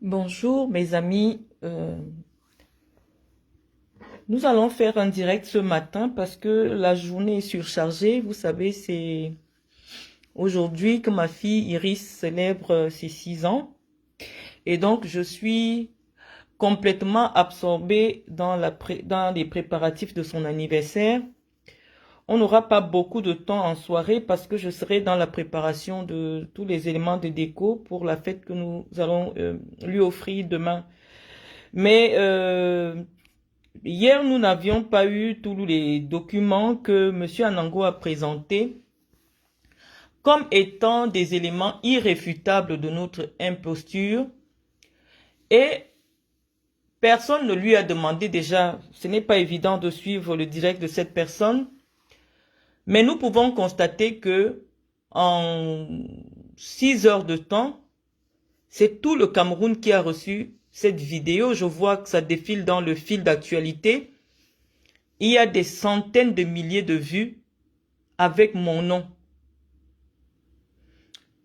Bonjour mes amis, nous allons faire un direct ce matin parce que la journée est surchargée. Vous savez, c'est aujourd'hui que ma fille Iris célèbre ses 6 ans et donc je suis complètement absorbée dans les préparatifs de son anniversaire. On n'aura pas beaucoup de temps en soirée parce que je serai dans la préparation de tous les éléments de déco pour la fête que nous allons lui offrir demain. Mais hier, nous n'avions pas eu tous les documents que M. Anango a présentés comme étant des éléments irréfutables de notre imposture et personne ne lui a demandé déjà, ce n'est pas évident de suivre le direct de cette personne, mais nous pouvons constater que en 6 heures de temps, c'est tout le Cameroun qui a reçu cette vidéo. Je vois que ça défile dans le fil d'actualité. Il y a des centaines de milliers de vues avec mon nom.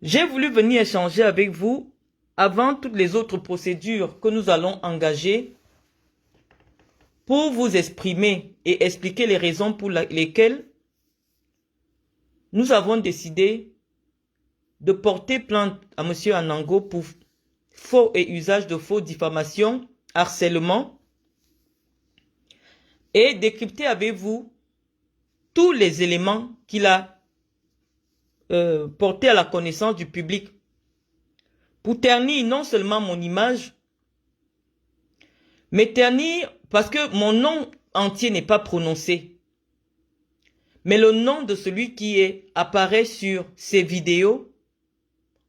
J'ai voulu venir échanger avec vous avant toutes les autres procédures que nous allons engager pour vous exprimer et expliquer les raisons pour lesquelles nous avons décidé de porter plainte à M. Anango pour faux et usage de faux, diffamation, harcèlement et décrypter avec vous tous les éléments qu'il a portés à la connaissance du public pour ternir non seulement mon image, mais ternir parce que mon nom entier n'est pas prononcé, mais le nom de celui qui apparaît sur ces vidéos,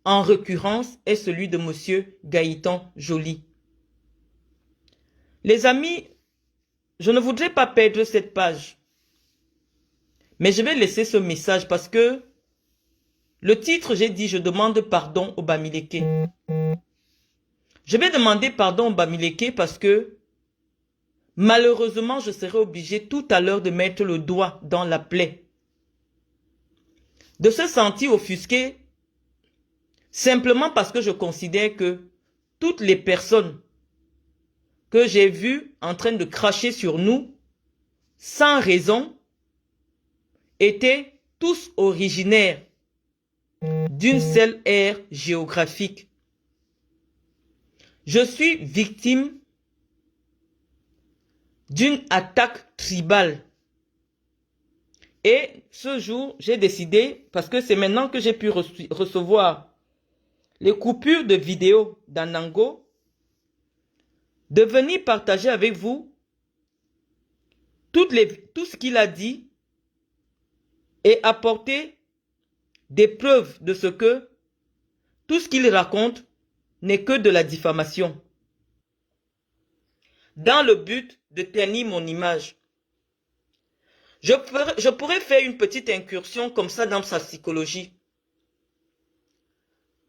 en récurrence, est celui de Monsieur Gaëtan Joly. Les amis, je ne voudrais pas perdre cette page, mais je vais laisser ce message parce que le titre, j'ai dit, je demande pardon au Bamileke. Je vais demander pardon au Bamileke parce que malheureusement, je serai obligé tout à l'heure de mettre le doigt dans la plaie. De se sentir offusqué simplement parce que je considère que toutes les personnes que j'ai vues en train de cracher sur nous, sans raison, étaient tous originaires d'une seule aire géographique. Je suis victime d'une attaque tribale. Et ce jour, j'ai décidé, parce que c'est maintenant que j'ai pu recevoir les coupures de vidéos d'Anango, de venir partager avec vous tout ce qu'il a dit et apporter des preuves de ce que tout ce qu'il raconte n'est que de la diffamation, dans le but de ternir mon image. Je pourrais faire une petite incursion comme ça dans sa psychologie.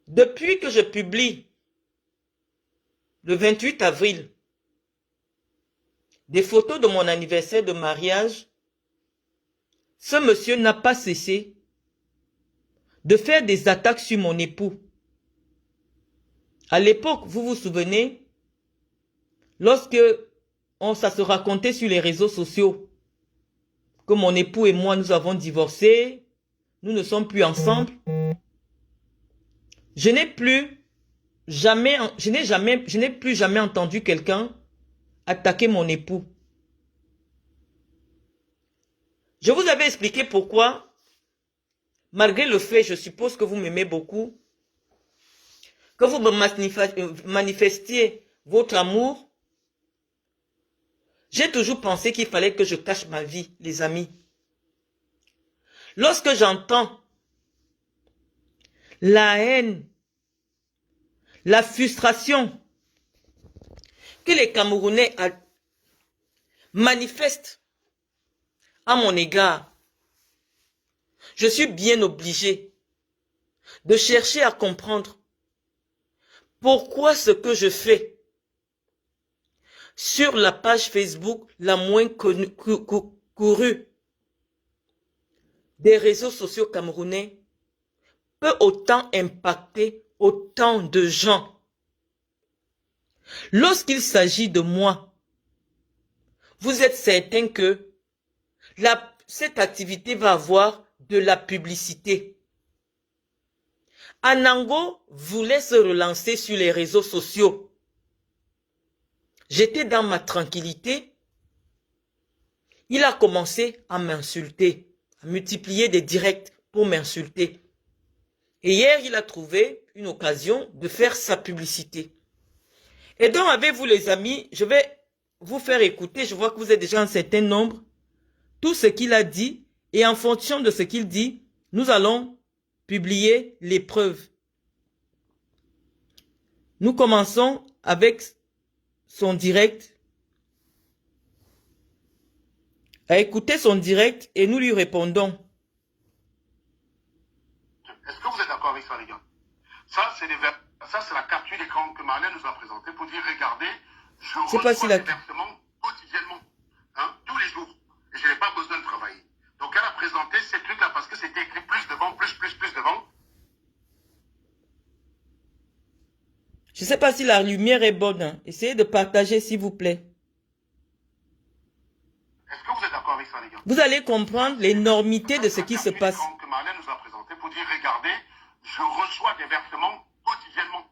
Depuis que je publie le 28 avril des photos de mon anniversaire de mariage, ce monsieur n'a pas cessé de faire des attaques sur mon époux. À l'époque, vous vous souvenez, lorsque ça se racontait sur les réseaux sociaux, que mon époux et moi, nous avons divorcé, nous ne sommes plus ensemble, je n'ai plus jamais entendu quelqu'un attaquer mon époux. Je vous avais expliqué pourquoi, malgré le fait, je suppose que vous m'aimez beaucoup, que vous me manifestiez votre amour, j'ai toujours pensé qu'il fallait que je cache ma vie, les amis. Lorsque j'entends la haine, la frustration que les Camerounais manifestent à mon égard, je suis bien obligé de chercher à comprendre pourquoi ce que je fais sur la page Facebook la moins courue des réseaux sociaux camerounais peut autant impacter autant de gens. Lorsqu'il s'agit de moi, vous êtes certain que cette activité va avoir de la publicité. Anango voulait se relancer sur les réseaux sociaux. J'étais dans ma tranquillité. Il a commencé à m'insulter, à multiplier des directs pour m'insulter. Et hier, il a trouvé une occasion de faire sa publicité. Et donc, avec vous les amis, je vais vous faire écouter. Je vois que vous êtes déjà un certain nombre. Tout ce qu'il a dit. Et en fonction de ce qu'il dit, nous allons publier les preuves. Nous commençons avec son direct. À écouter son direct et nous lui répondons. Est-ce que vous êtes d'accord avec ça, les gars? Ça, c'est la capture d'écran que Marlène nous a présentée pour dire, regardez, je reçois des versements quotidiennement, hein, tous les jours. Et je n'ai pas besoin de travailler. Donc, elle a présenté ces trucs-là parce que c'était écrit plus devant, plus devant. Je ne sais pas si la lumière est bonne. Hein. Essayez de partager, s'il vous plaît. Est-ce que vous êtes d'accord avec ça, les gars? Vous allez comprendre l'énormité de ce qui se passe. Que Marlène nous a présenté pour dire, regardez, je reçois des versements quotidiennement,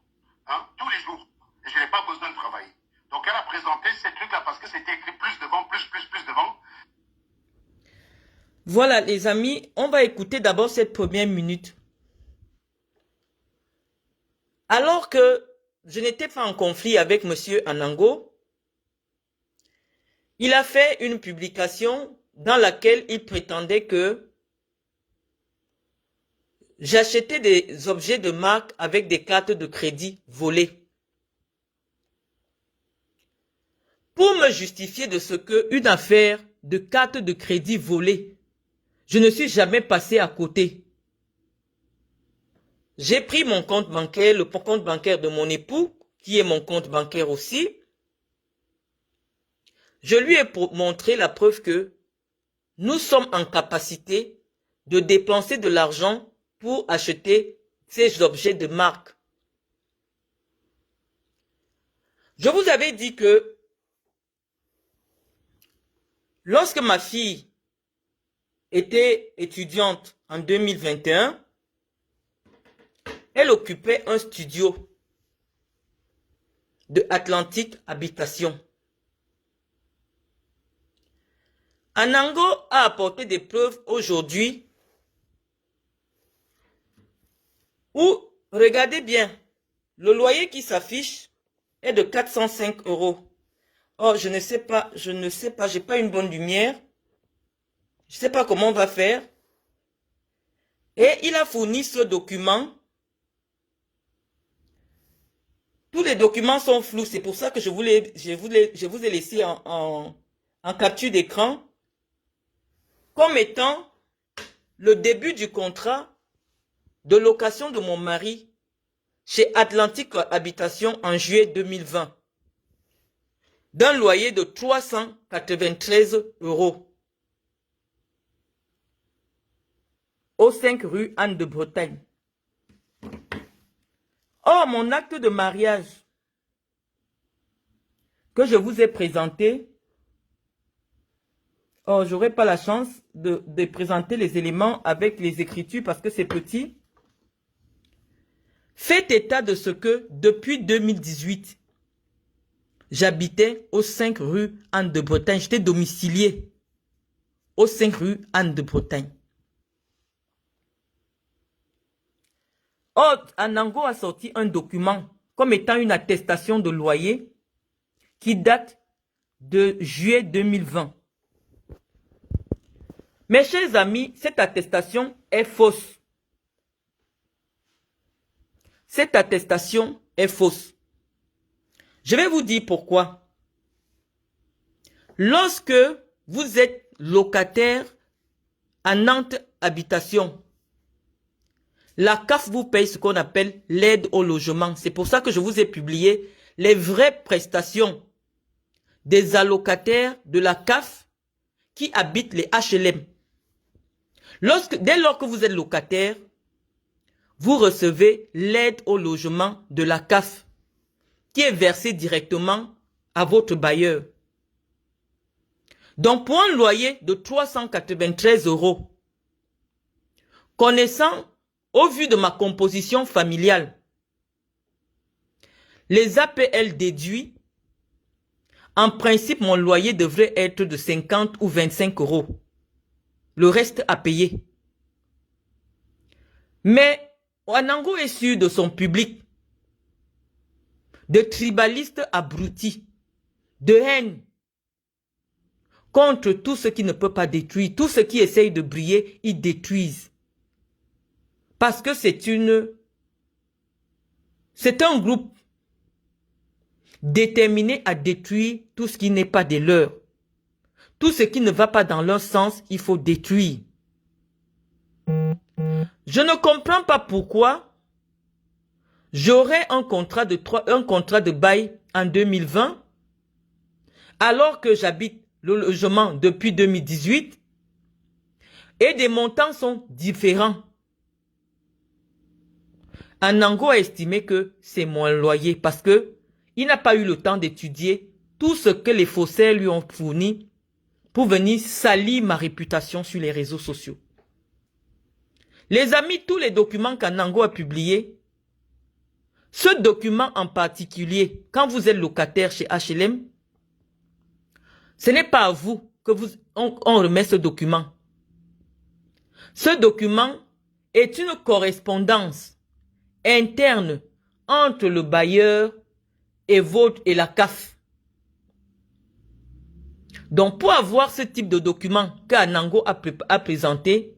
hein, tous les jours. Et je n'ai pas besoin de travailler. Donc, elle a présenté ces trucs-là parce que c'était écrit plus devant, plus devant. Voilà, les amis, on va écouter d'abord cette première minute. Alors que je n'étais pas en conflit avec M. Anango, il a fait une publication dans laquelle il prétendait que j'achetais des objets de marque avec des cartes de crédit volées. Pour me justifier de ce qu'une affaire de cartes de crédit volées, je ne suis jamais passé à côté. J'ai pris mon compte bancaire, le compte bancaire de mon époux, qui est mon compte bancaire aussi. Je lui ai montré la preuve que nous sommes en capacité de dépenser de l'argent pour acheter ces objets de marque. Je vous avais dit que lorsque ma fille était étudiante en 2021, elle occupait un studio de Atlantique Habitation. Anango a apporté des preuves aujourd'hui où, regardez bien, le loyer qui s'affiche est de 405 €. Oh, je ne sais pas, j'ai pas une bonne lumière. Je ne sais pas comment on va faire. Et il a fourni ce document. Tous les documents sont flous. C'est pour ça que je vous ai laissé en capture d'écran comme étant le début du contrat de location de mon mari chez Atlantique Habitation en juillet 2020 d'un loyer de 393 € au 5 rue Anne de Bretagne. Or, mon acte de mariage que je vous ai présenté, oh, j'aurai pas la chance de présenter les éléments avec les écritures parce que c'est petit. Faites état de ce que, depuis 2018, j'habitais au 5 rue Anne de Bretagne. J'étais domicilié au 5 rue Anne de Bretagne. Or, Anango a sorti un document comme étant une attestation de loyer qui date de juillet 2020. Mes chers amis, cette attestation est fausse. Cette attestation est fausse. Je vais vous dire pourquoi. Lorsque vous êtes locataire à Nantes Habitation, la CAF vous paye ce qu'on appelle l'aide au logement. C'est pour ça que je vous ai publié les vraies prestations des allocataires de la CAF qui habitent les HLM. Dès lors que vous êtes locataire, vous recevez l'aide au logement de la CAF qui est versé directement à votre bailleur. Donc, pour un loyer de 393 €, connaissant, au vu de ma composition familiale, les APL déduits, en principe, mon loyer devrait être de 50 ou 25 €. Le reste à payer. Mais Anango est sûr de son public, de tribalistes abrutis, de haine contre tout ce qui ne peut pas détruire. Tout ce qui essaye de briller, ils détruisent. Parce que c'est un groupe déterminé à détruire tout ce qui n'est pas de leur. Tout ce qui ne va pas dans leur sens, il faut détruire. Je ne comprends pas pourquoi j'aurais un contrat de bail en 2020 alors que j'habite le logement depuis 2018 et des montants sont différents. Anango a estimé que c'est mon loyer parce que il n'a pas eu le temps d'étudier tout ce que les faussaires lui ont fourni pour venir salir ma réputation sur les réseaux sociaux. Les amis, tous les documents qu'Anango a publiés, ce document en particulier, quand vous êtes locataire chez HLM, ce n'est pas à vous que on remet ce document. Ce document est une correspondance interne entre le bailleur et la CAF. Donc, pour avoir ce type de document qu'Anango a présenté,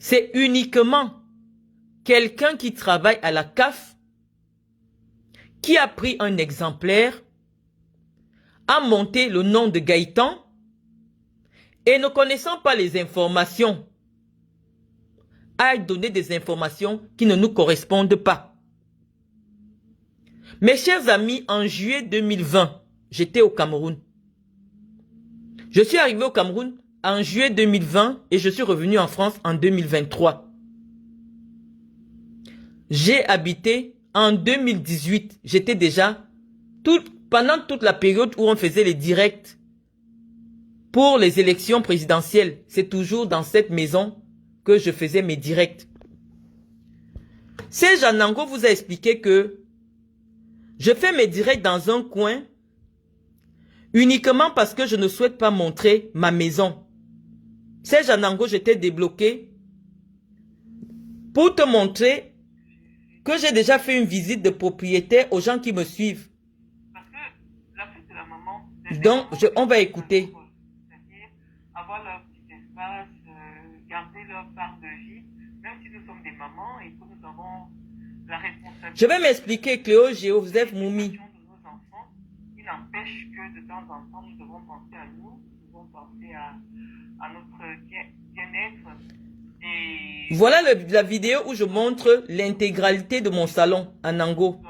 c'est uniquement quelqu'un qui travaille à la CAF qui a pris un exemplaire, a monté le nom de Gaëtan et ne connaissant pas les informations, a donné des informations qui ne nous correspondent pas. Mes chers amis, en juillet 2020, j'étais au Cameroun. Je suis arrivé au Cameroun en juillet 2020 et je suis revenu en France en 2023. J'ai habité en 2018. J'étais déjà, pendant toute la période où on faisait les directs pour les élections présidentielles, c'est toujours dans cette maison que je faisais mes directs. Serge Anango vous a expliqué que je fais mes directs dans un coin uniquement parce que je ne souhaite pas montrer ma maison. Serge Anango, je t'ai débloqué pour te montrer que j'ai déjà fait une visite de propriétaire aux gens qui me suivent. Donc, on va écouter. Avoir leur petit espace, garder leur part de vie, même si nous sommes des mamans et que nous avons la responsabilité. Je vais m'expliquer, Cléo, Joseph, Moumi. Il n'empêche que de temps en temps, nous devons penser à nous, nous devons penser à notre bien-être. Et voilà la vidéo où je montre l'intégralité de mon salon à Nango.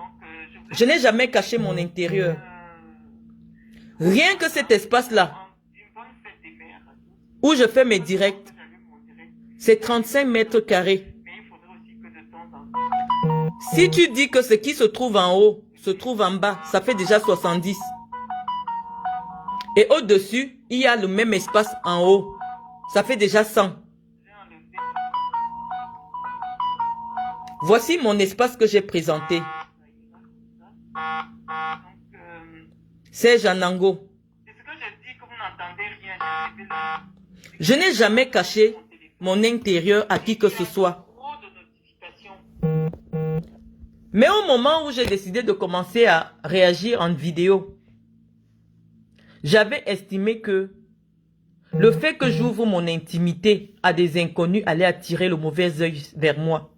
Je n'ai jamais caché mon intérieur. Rien que cet espace-là, où je fais mes directs, c'est 35 mètres carrés. Si tu dis que ce qui se trouve en haut se trouve en bas, ça fait déjà 70. Et au-dessus, il y a le même espace en haut. Ça fait déjà 100. Voici mon espace que j'ai présenté. Serge Anango. Je n'ai jamais caché mon intérieur à qui que ce soit. Mais au moment où j'ai décidé de commencer à réagir en vidéo, j'avais estimé que le fait que j'ouvre mon intimité à des inconnus allait attirer le mauvais œil vers moi.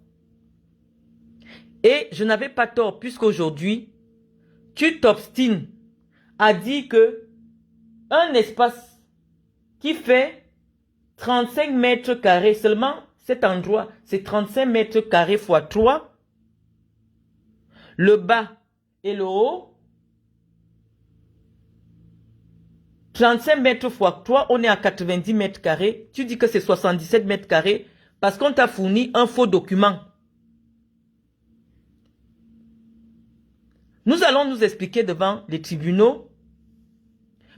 Et je n'avais pas tort puisqu'aujourd'hui, tu t'obstines à dire que un espace qui fait 35 mètres carrés, seulement cet endroit, c'est 35 mètres carrés fois 3, le bas et le haut, 35 mètres fois 3, on est à 90 mètres carrés. Tu dis que c'est 77 mètres carrés parce qu'on t'a fourni un faux document. Nous allons nous expliquer devant les tribunaux,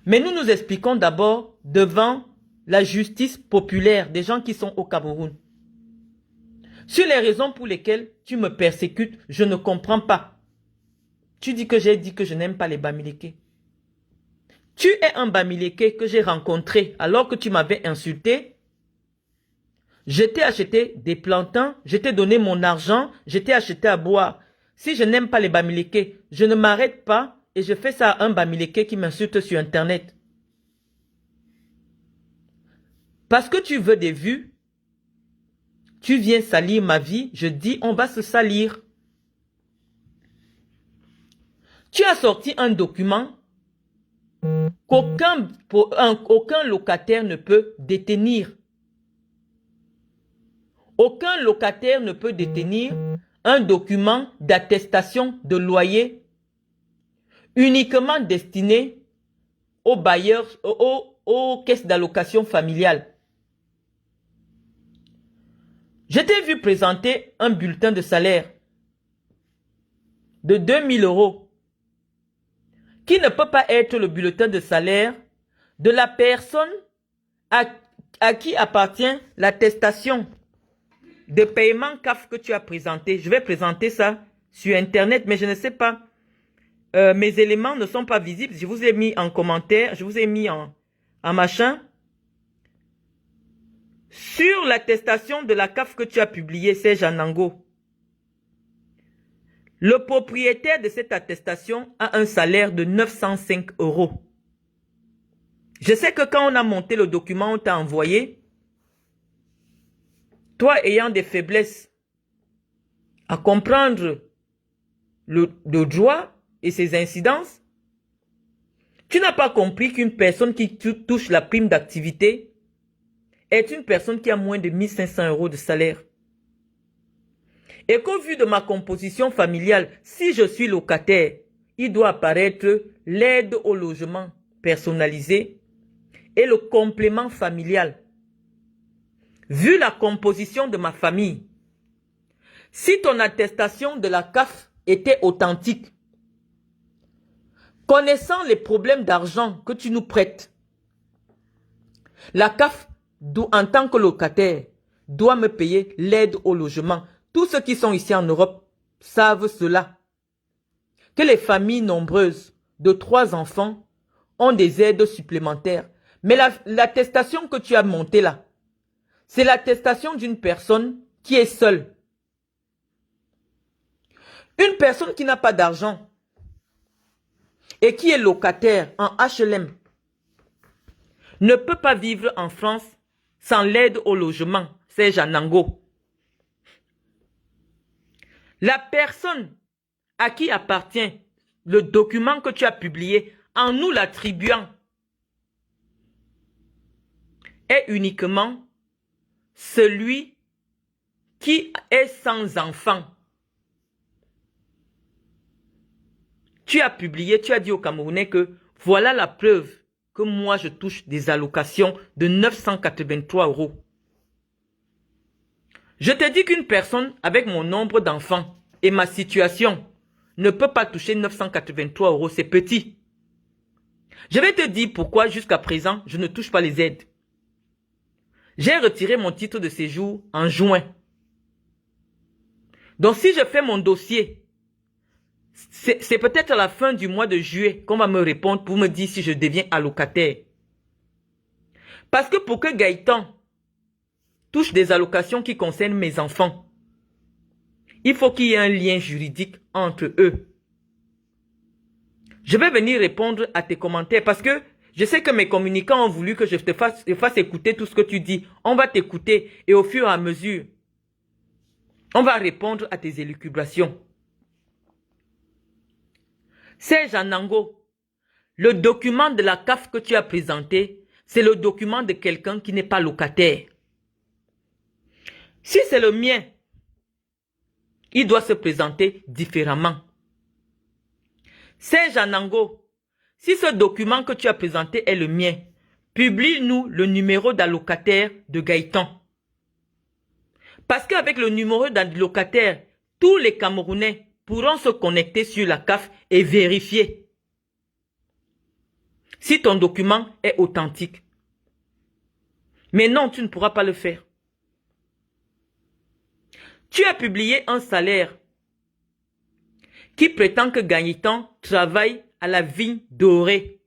mais nous nous expliquons d'abord devant la justice populaire des gens qui sont au Cameroun. Sur les raisons pour lesquelles tu me persécutes, je ne comprends pas. Tu dis que j'ai dit que je n'aime pas les Bamileke. Tu es un Bamileke que j'ai rencontré alors que tu m'avais insulté. Je t'ai acheté des plantains, je t'ai donné mon argent, je t'ai acheté à boire. Si je n'aime pas les Bamileke, je ne m'arrête pas et je fais ça à un Bamileke qui m'insulte sur Internet. Parce que tu veux des vues, tu viens salir ma vie, je dis on va se salir. Tu as sorti un document qu'aucun locataire ne peut détenir. Aucun locataire ne peut détenir un document d'attestation de loyer uniquement destiné aux bailleurs, aux caisses d'allocation familiale. Je t'ai vu présenter un bulletin de salaire de 2 000 € qui ne peut pas être le bulletin de salaire de la personne à qui appartient l'attestation de paiement CAF que tu as présenté. Je vais présenter ça sur Internet, mais je ne sais pas. Mes éléments ne sont pas visibles. Je vous ai mis en commentaire, je vous ai mis en machin. Sur l'attestation de la CAF que tu as publiée, c'est Janango. Le propriétaire de cette attestation a un salaire de 905 €. Je sais que quand on a monté le document, on t'a envoyé. Toi ayant des faiblesses à comprendre le droit et ses incidences, tu n'as pas compris qu'une personne qui touche la prime d'activité est une personne qui a moins de 1 500 € de salaire. Et qu'au vu de ma composition familiale, si je suis locataire, il doit apparaître l'aide au logement personnalisé et le complément familial. Vu la composition de ma famille, si ton attestation de la CAF était authentique, connaissant les problèmes d'argent que tu nous prêtes, la CAF, en tant que locataire, doit me payer l'aide au logement. Tous ceux qui sont ici en Europe savent cela. Que les familles nombreuses de 3 enfants ont des aides supplémentaires. Mais l'attestation que tu as montée là, c'est l'attestation d'une personne qui est seule. Une personne qui n'a pas d'argent et qui est locataire en HLM ne peut pas vivre en France sans l'aide au logement. C'est Janango. La personne à qui appartient le document que tu as publié en nous l'attribuant est uniquement celui qui est sans enfant. Tu as publié, tu as dit aux Camerounais que voilà la preuve que moi je touche des allocations de 983 €. Je te dis qu'une personne avec mon nombre d'enfants et ma situation ne peut pas toucher 983 €, c'est petit. Je vais te dire pourquoi jusqu'à présent je ne touche pas les aides. J'ai retiré mon titre de séjour en juin. Donc si je fais mon dossier, c'est peut-être à la fin du mois de juillet qu'on va me répondre pour me dire si je deviens allocataire. Parce que pour que Gaëtan touche des allocations qui concernent mes enfants, il faut qu'il y ait un lien juridique entre eux. Je vais venir répondre à tes commentaires parce que je sais que mes communicants ont voulu que je te fasse écouter tout ce que tu dis. On va t'écouter et au fur et à mesure, on va répondre à tes élucubrations. C'est Janango. Le document de la CAF que tu as présenté, c'est le document de quelqu'un qui n'est pas locataire. Si c'est le mien, il doit se présenter différemment. C'est Janango. Si ce document que tu as présenté est le mien, publie-nous le numéro d'allocataire de Gaëtan. Parce qu'avec le numéro d'allocataire, tous les Camerounais pourront se connecter sur la CAF et vérifier si ton document est authentique. Mais non, tu ne pourras pas le faire. Tu as publié un salaire qui prétend que Gaëtan travaille à la vigne dorée.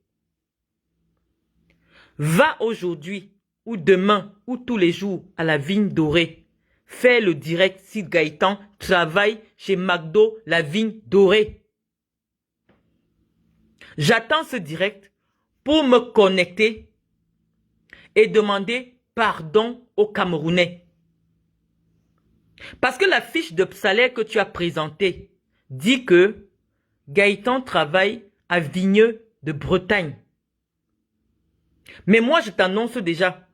Va aujourd'hui ou demain ou tous les jours à la vigne dorée. Fais le direct si Gaëtan travaille chez McDo, la vigne dorée. J'attends ce direct pour me connecter et demander pardon aux Camerounais. Parce que la fiche de salaire que tu as présentée dit que Gaëtan travaille à Vigneux de Bretagne. Mais moi, je t'annonce déjà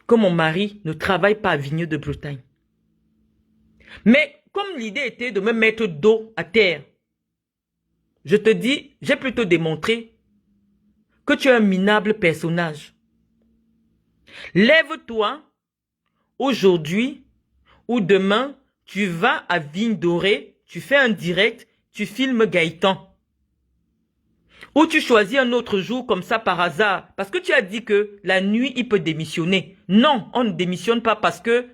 que mon mari ne travaille pas à Vigneux de Bretagne. Mais comme l'idée était de me mettre dos à terre, je te dis, j'ai plutôt démontré que tu es un minable personnage. Lève-toi aujourd'hui ou demain, tu vas à Vigne Dorée, tu fais un direct, tu filmes Gaëtan. Ou tu choisis un autre jour comme ça par hasard. Parce que tu as dit que la nuit, il peut démissionner. Non, on ne démissionne pas parce que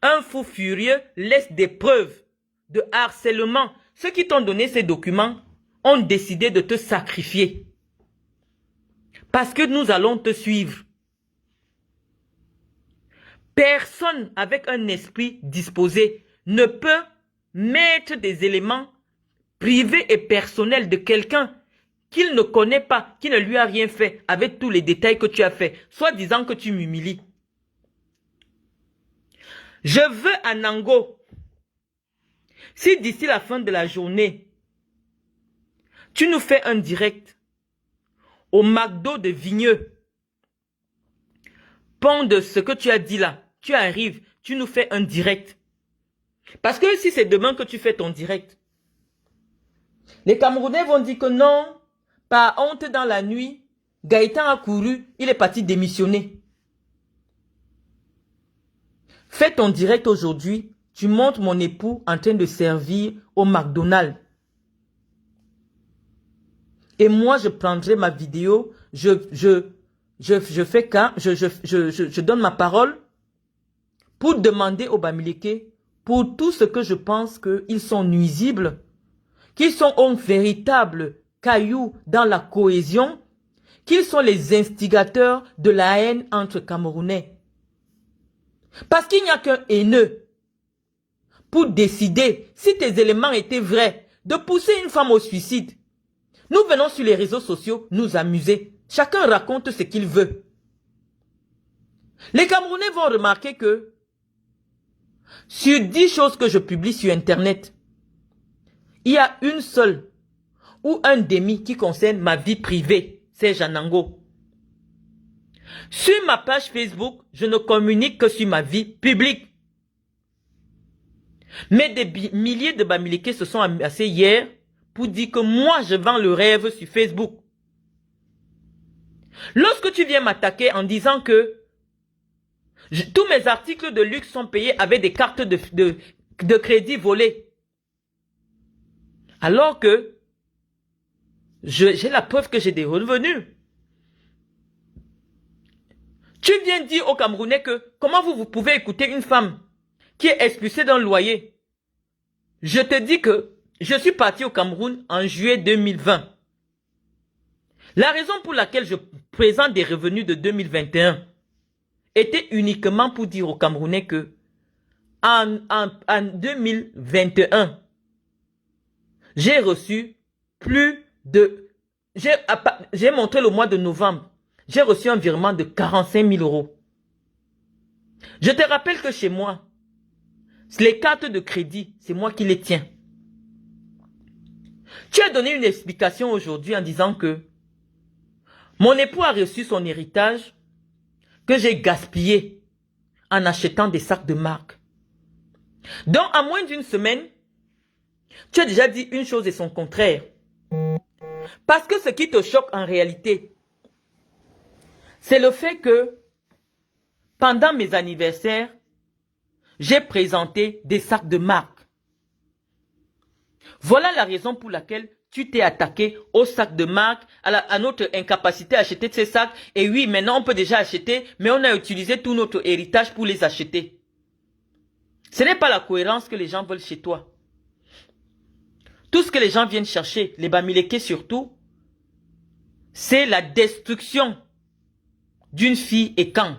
un fou furieux laisse des preuves de harcèlement. Ceux qui t'ont donné ces documents ont décidé de te sacrifier. Parce que nous allons te suivre. Personne avec un esprit disposé ne peut mettre des éléments privés et personnels de quelqu'un qu'il ne connaît pas, qui ne lui a rien fait, avec tous les détails que tu as fait, soit disant que tu m'humilies. Je veux à Nango, si d'ici la fin de la journée, tu nous fais un direct au McDo de Vigneux, pont de ce que tu as dit là, tu arrives, tu nous fais un direct. Parce que si c'est demain que tu fais ton direct, les Camerounais vont dire que non, par honte dans la nuit, Gaëtan a couru, il est parti démissionner. Fais ton direct aujourd'hui, tu montres mon époux en train de servir au McDonald's. Et moi, je prendrai ma vidéo, je donne ma parole pour demander aux Bamileke, pour tout ce que je pense qu'ils sont nuisibles, qu'ils sont un véritable caillou dans la cohésion, qu'ils sont les instigateurs de la haine entre Camerounais. Parce qu'il n'y a qu'un haineux pour décider, si tes éléments étaient vrais, de pousser une femme au suicide. Nous venons sur les réseaux sociaux nous amuser. Chacun raconte ce qu'il veut. Les Camerounais vont remarquer que sur 10 choses que je publie sur Internet, il y a une seule ou un demi qui concerne ma vie privée, c'est Janango. Sur ma page Facebook, je ne communique que sur ma vie publique. Mais des milliers de Bamileke se sont amassés hier pour dire que moi, je vends le rêve sur Facebook. Lorsque tu viens m'attaquer en disant que tous mes articles de luxe sont payés avec des cartes de crédit volées, alors que j'ai la preuve que j'ai des revenus. Tu viens dire aux Camerounais que comment vous pouvez écouter une femme qui est expulsée d'un loyer. Je te dis que je suis parti au Cameroun en juillet 2020. La raison pour laquelle je présente des revenus de 2021 était uniquement pour dire aux Camerounais que en 2021, j'ai reçu plus de... J'ai montré le mois de novembre. J'ai reçu un virement de 45 000 euros. Je te rappelle que chez moi, les cartes de crédit, c'est moi qui les tiens. Tu as donné une explication aujourd'hui en disant que mon époux a reçu son héritage que j'ai gaspillé en achetant des sacs de marque. Donc, en moins d'une semaine, tu as déjà dit une chose et son contraire. Parce que ce qui te choque en réalité, c'est le fait que pendant mes anniversaires, j'ai présenté des sacs de marque. Voilà la raison pour laquelle tu t'es attaqué au sac de marque, à notre incapacité à acheter ces sacs. Et oui, maintenant on peut déjà acheter, mais on a utilisé tout notre héritage pour les acheter. Ce n'est pas la cohérence que les gens veulent chez toi. Tout ce que les gens viennent chercher, les Bamileke surtout, c'est la destruction d'une fille et quand.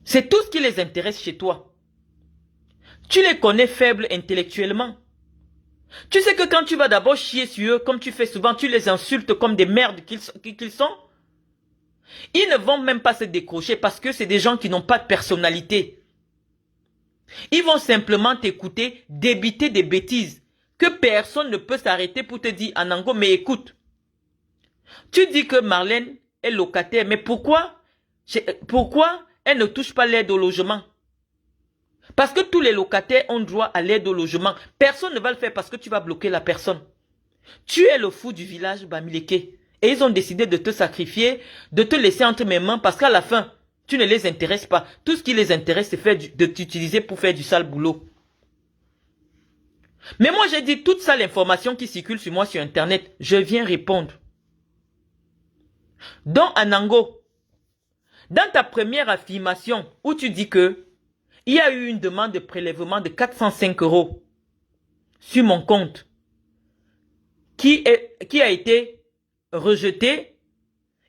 C'est tout ce qui les intéresse chez toi. Tu les connais faibles intellectuellement. Tu sais que quand tu vas d'abord chier sur eux, comme tu fais souvent, tu les insultes comme des merdes qu'ils sont. Ils ne vont même pas se décrocher parce que c'est des gens qui n'ont pas de personnalité. Ils vont simplement t'écouter, débiter des bêtises que personne ne peut s'arrêter pour te dire, Anango, mais écoute. Tu dis que Marlène est locataire, mais pourquoi elle ne touche pas l'aide au logement? Parce que tous les locataires ont droit à l'aide au logement. Personne ne va le faire parce que tu vas bloquer la personne. Tu es le fou du village Bamileke. Et ils ont décidé de te sacrifier, de te laisser entre mes mains parce qu'à la fin, tu ne les intéresses pas. Tout ce qui les intéresse, c'est de t'utiliser pour faire du sale boulot. Mais moi, j'ai dit toute ça, l'information qui circule sur moi sur Internet, je viens répondre. Donc, Anango, dans ta première affirmation où tu dis que il y a eu une demande de prélèvement de 405 € sur mon compte qui a été rejetée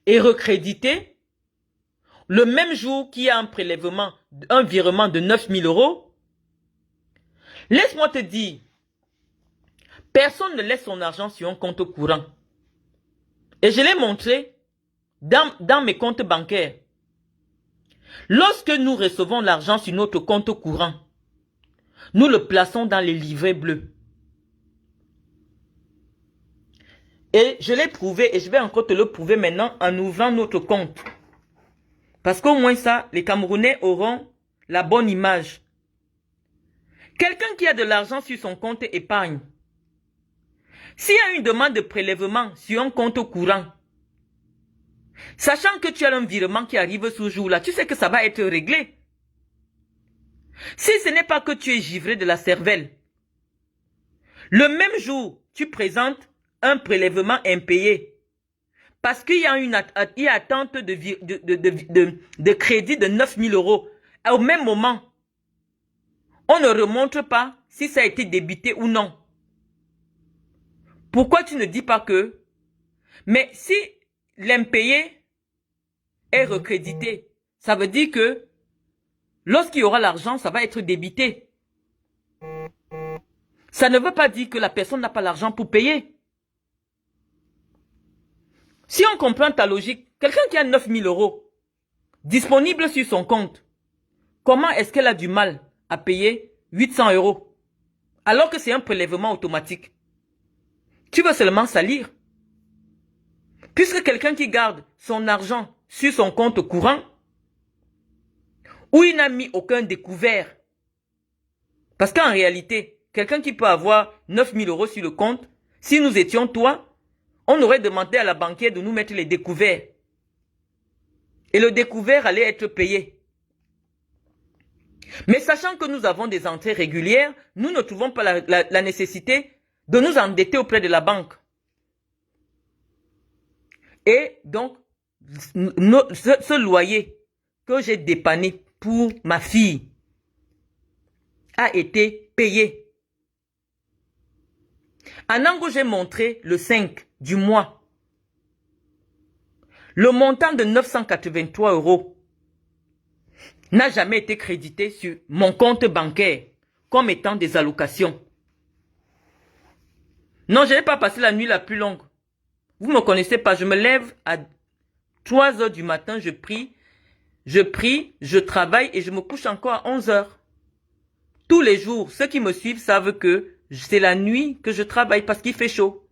et recréditée le même jour qu'il y a un virement de 9 000 €. Laisse-moi te dire, personne ne laisse son argent sur un compte courant. Et je l'ai montré dans mes comptes bancaires. Lorsque nous recevons l'argent sur notre compte courant, nous le plaçons dans les livrets bleus. Et je l'ai prouvé et je vais encore te le prouver maintenant en ouvrant notre compte. Parce qu'au moins ça, les Camerounais auront la bonne image. Quelqu'un qui a de l'argent sur son compte épargne, s'il y a une demande de prélèvement sur un compte courant, sachant que tu as un virement qui arrive ce jour-là, tu sais que ça va être réglé. Si ce n'est pas que tu es givré de la cervelle, le même jour, tu présentes un prélèvement impayé. Parce qu'il y a une attente de crédit de 9 000 €. Au même moment, on ne remonte pas si ça a été débité ou non. Pourquoi tu ne dis pas que? Mais si l'impayé est recrédité, ça veut dire que lorsqu'il y aura l'argent, ça va être débité. Ça ne veut pas dire que la personne n'a pas l'argent pour payer. Si on comprend ta logique, quelqu'un qui a 9 000 € disponible sur son compte, comment est-ce qu'elle a du mal à payer 800 € alors que c'est un prélèvement automatique? Tu veux seulement salir. Puisque quelqu'un qui garde son argent sur son compte courant, où il n'a mis aucun découvert, parce qu'en réalité, quelqu'un qui peut avoir 9 000 € sur le compte, si nous étions toi, on aurait demandé à la banquière de nous mettre les découverts. Et le découvert allait être payé. Mais sachant que nous avons des entrées régulières, nous ne trouvons pas la nécessité de nous endetter auprès de la banque. Et donc, ce loyer que j'ai dépanné pour ma fille a été payé. Anango, j'ai montré le 5 du mois. Le montant de 983 € n'a jamais été crédité sur mon compte bancaire comme étant des allocations. Non, je n'ai pas passé la nuit la plus longue. Vous ne me connaissez pas, je me lève à 3 h du matin, je prie, je travaille et je me couche encore à 11 h. Tous les jours, ceux qui me suivent savent que c'est la nuit que je travaille parce qu'il fait chaud.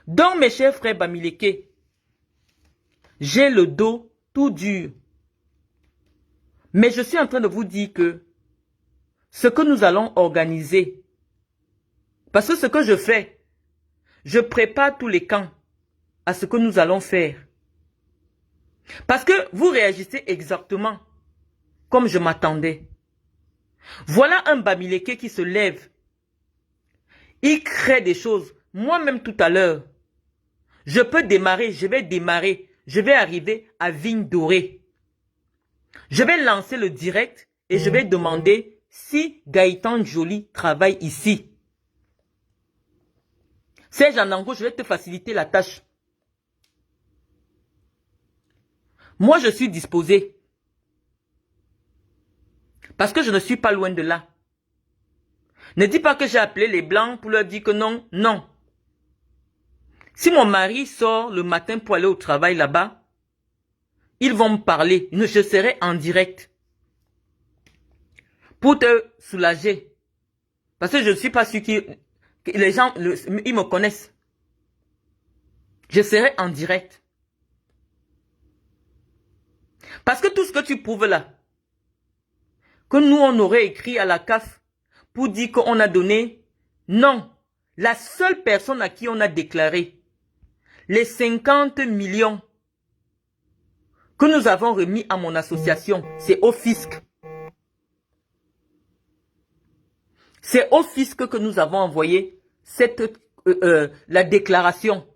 Donc mes chers frères Bamileke, j'ai le dos tout dur. Mais je suis en train de vous dire que ce que nous allons organiser, parce que ce que je fais, je prépare tous les camps à ce que nous allons faire. Parce que vous réagissez exactement comme je m'attendais. Voilà un Bamileke qui se lève. Il crée des choses. Moi-même tout à l'heure, je peux démarrer, je vais démarrer. Je vais arriver à Vigne Dorée. Je vais lancer le direct et je vais demander si Gaëtan Joly travaille ici. Serge Anango, je vais te faciliter la tâche. Moi, je suis disposé. Parce que je ne suis pas loin de là. Ne dis pas que j'ai appelé les Blancs pour leur dire que non, non. Si mon mari sort le matin pour aller au travail là-bas, ils vont me parler. Je serai en direct. Pour te soulager. Parce que je ne suis pas sûr que les gens, ils me connaissent. Je serai en direct. Parce que tout ce que tu prouves là, que nous on aurait écrit à la CAF pour dire qu'on a donné, non. La seule personne à qui on a déclaré les 50 millions que nous avons remis à mon association, c'est au fisc. C'est au fisc que nous avons envoyé la déclaration.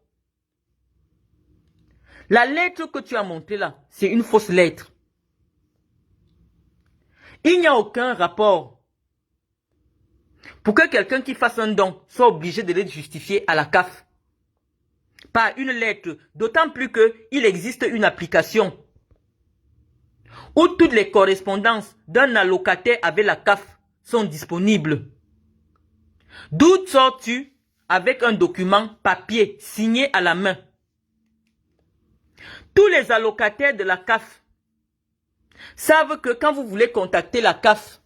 La lettre que tu as montrée là, c'est une fausse lettre. Il n'y a aucun rapport pour que quelqu'un qui fasse un don soit obligé de le justifier à la CAF. Par une lettre, d'autant plus qu'il existe une application où toutes les correspondances d'un allocataire avec la CAF sont disponibles. D'où sors-tu avec un document papier signé à la main? Tous les allocataires de la CAF savent que quand vous voulez contacter la CAF,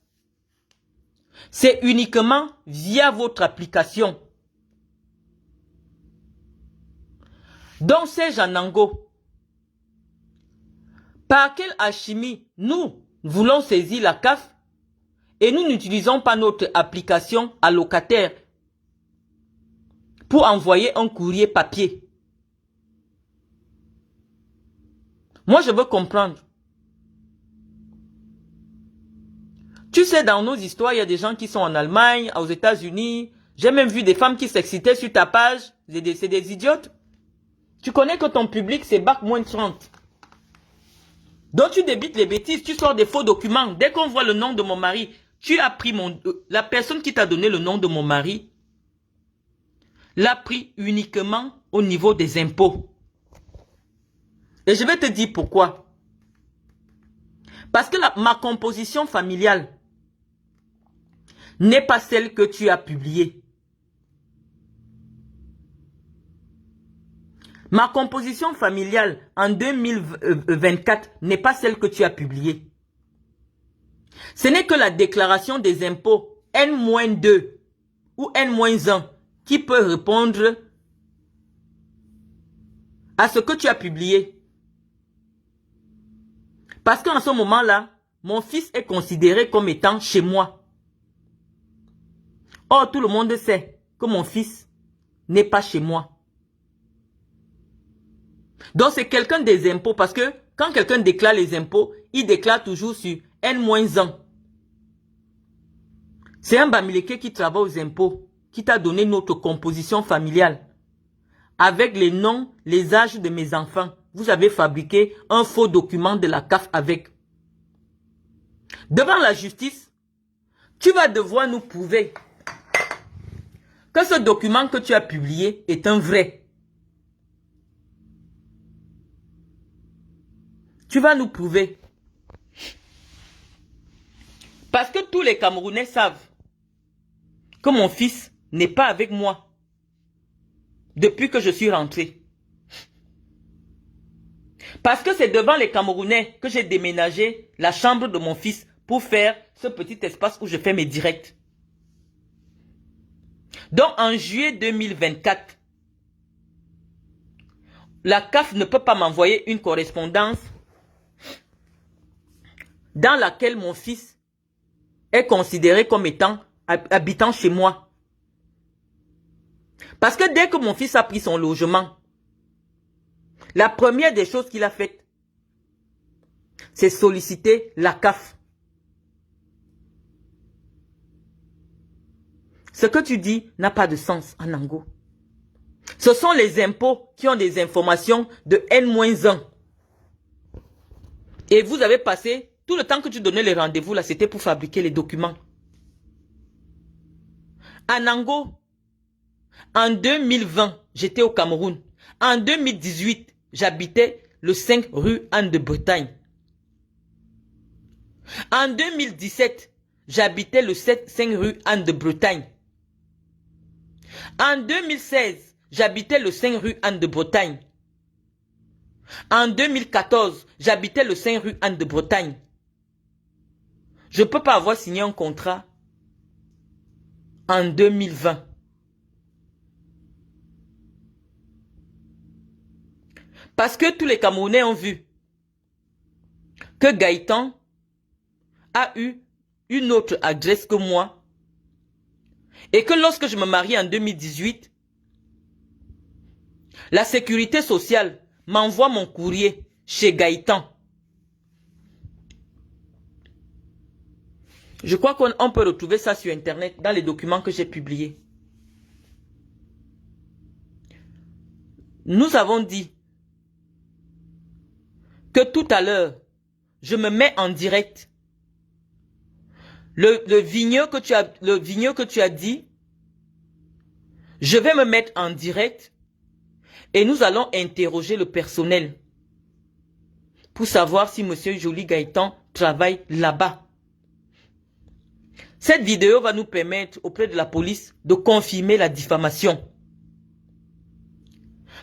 c'est uniquement via votre application. Donc c'est Janango. Par quelle alchimie nous voulons saisir la CAF et nous n'utilisons pas notre application allocataire pour envoyer un courrier papier? Moi, je veux comprendre. Tu sais, dans nos histoires, il y a des gens qui sont en Allemagne, aux États-Unis. J'ai même vu des femmes qui s'excitaient sur ta page. C'est des idiotes. Tu connais que ton public, c'est bac moins 30. Donc tu débites les bêtises, tu sors des faux documents. Dès qu'on voit le nom de mon mari, tu as pris la personne qui t'a donné le nom de mon mari l'a pris uniquement au niveau des impôts. Et je vais te dire pourquoi. Parce que ma composition familiale n'est pas celle que tu as publiée. Ma composition familiale en 2024 n'est pas celle que tu as publiée. Ce n'est que la déclaration des impôts N-2 ou N-1 qui peut répondre à ce que tu as publié. Parce qu'en ce moment-là, mon fils est considéré comme étant chez moi. Or, tout le monde sait que mon fils n'est pas chez moi. Donc, c'est quelqu'un des impôts parce que quand quelqu'un déclare les impôts, il déclare toujours sur N-1. C'est un Bamileke qui travaille aux impôts, qui t'a donné notre composition familiale. Avec les noms, les âges de mes enfants. Vous avez fabriqué un faux document de la CAF avec. Devant la justice, tu vas devoir nous prouver que ce document que tu as publié est un vrai. Tu vas nous prouver. Parce que tous les Camerounais savent que mon fils n'est pas avec moi depuis que je suis rentré. Parce que c'est devant les Camerounais que j'ai déménagé la chambre de mon fils pour faire ce petit espace où je fais mes directs. Donc en juillet 2024, la CAF ne peut pas m'envoyer une correspondance dans laquelle mon fils est considéré comme étant habitant chez moi. Parce que dès que mon fils a pris son logement, la première des choses qu'il a faites, c'est solliciter la CAF. Ce que tu dis n'a pas de sens, Anango. Ce sont les impôts qui ont des informations de N-1. Et vous avez passé tout le temps que tu donnais les rendez-vous là, c'était pour fabriquer les documents. Anango, en 2020, j'étais au Cameroun. En 2018, j'habitais le 5 rue Anne de Bretagne. En 2017, j'habitais le 5 rue Anne de Bretagne. En 2016, j'habitais le 5 rue Anne de Bretagne. En 2014, j'habitais le 5 rue Anne de Bretagne. Je ne peux pas avoir signé un contrat en 2020. Parce que tous les Camerounais ont vu que Gaëtan a eu une autre adresse que moi. Et que lorsque je me marie en 2018, la sécurité sociale m'envoie mon courrier chez Gaëtan. Je crois qu'on peut retrouver ça sur Internet dans les documents que j'ai publiés. Nous avons dit que tout à l'heure, je me mets en direct. Le vigneux que tu as dit, je vais me mettre en direct et nous allons interroger le personnel pour savoir si Monsieur Joly Gaëtan travaille là-bas. Cette vidéo va nous permettre auprès de la police de confirmer la diffamation.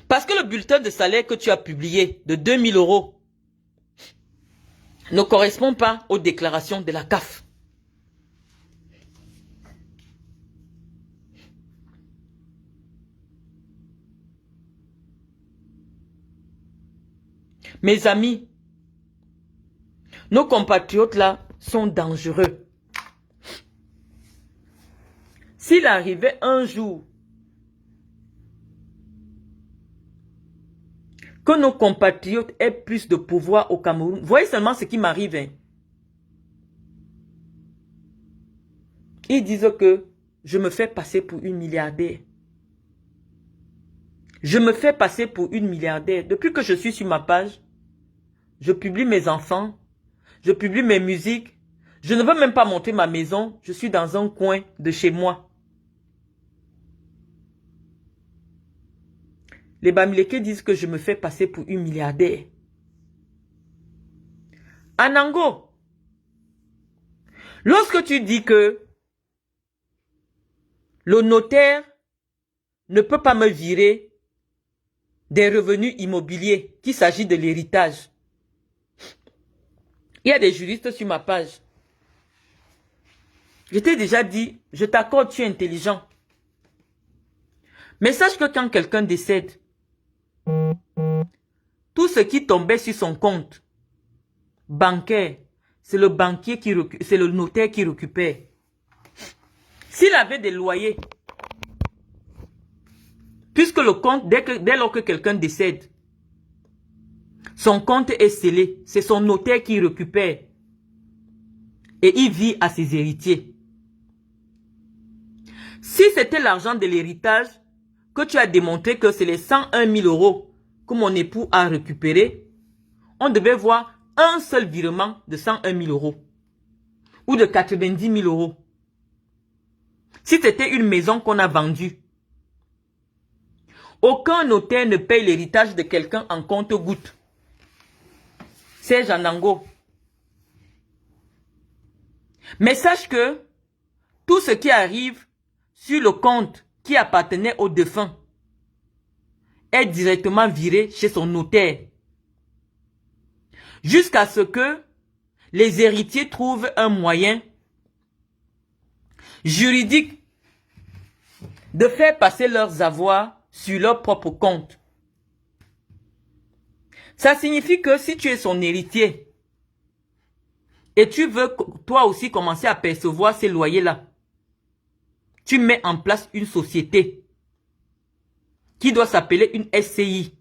Parce que le bulletin de salaire que tu as publié de 2000 € ne correspond pas aux déclarations de la CAF. Mes amis, nos compatriotes là sont dangereux. S'il arrivait un jour que nos compatriotes aient plus de pouvoir au Cameroun, voyez seulement ce qui m'arrive. Hein. Ils disent que je me fais passer pour une milliardaire. Je me fais passer pour une milliardaire. Depuis que je suis sur ma page, je publie mes enfants, je publie mes musiques. Je ne veux même pas montrer ma maison. Je suis dans un coin de chez moi. Les Bamileke disent que je me fais passer pour une milliardaire. Anango, lorsque tu dis que le notaire ne peut pas me virer des revenus immobiliers, qu'il s'agit de l'héritage, il y a des juristes sur ma page. Je t'ai déjà dit, je t'accorde, tu es intelligent. Mais sache que quand quelqu'un décède, tout ce qui tombait sur son compte bancaire, c'est le banquier c'est le notaire qui récupère. S'il avait des loyers, puisque le compte, dès lors que quelqu'un décède, son compte est scellé, c'est son notaire qui récupère. Et il vit à ses héritiers. Si c'était l'argent de l'héritage, que tu as démontré que c'est les 101 000 € que mon époux a récupéré, on devait voir un seul virement de 101 000 € ou de 90 000 €. Si c'était une maison qu'on a vendue, aucun notaire ne paye l'héritage de quelqu'un en compte-gouttes. C'est Anango. Mais sache que tout ce qui arrive sur le compte qui appartenait au défunt est directement viré chez son notaire. Jusqu'à ce que les héritiers trouvent un moyen juridique de faire passer leurs avoirs sur leur propre compte. Ça signifie que si tu es son héritier et tu veux toi aussi commencer à percevoir ces loyers-là, tu mets en place une société qui doit s'appeler une SCI.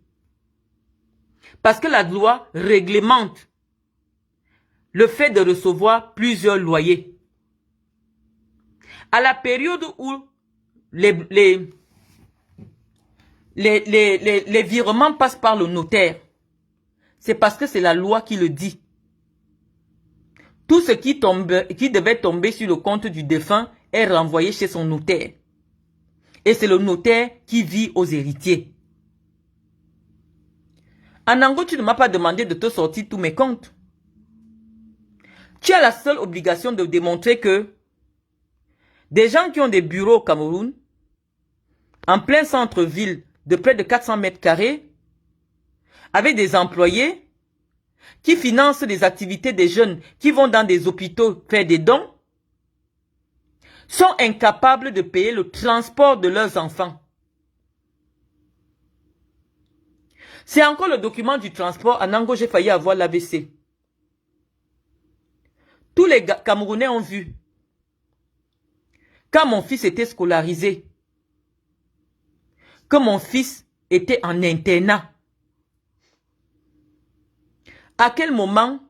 Parce que la loi réglemente le fait de recevoir plusieurs loyers. À la période où les virements passent par le notaire, c'est parce que c'est la loi qui le dit. Tout ce qui devait tomber sur le compte du défunt est renvoyé chez son notaire. Et c'est le notaire qui vit aux héritiers. Anango, tu ne m'as pas demandé de te sortir tous mes comptes. Tu as la seule obligation de démontrer que des gens qui ont des bureaux au Cameroun, en plein centre-ville de près de 400 mètres carrés, avec des employés qui financent les activités des jeunes qui vont dans des hôpitaux faire des dons, sont incapables de payer le transport de leurs enfants. C'est encore le document du transport. Anango, j'ai failli avoir l'AVC. Tous les Camerounais ont vu. Quand mon fils était scolarisé, que mon fils était en internat, à quel moment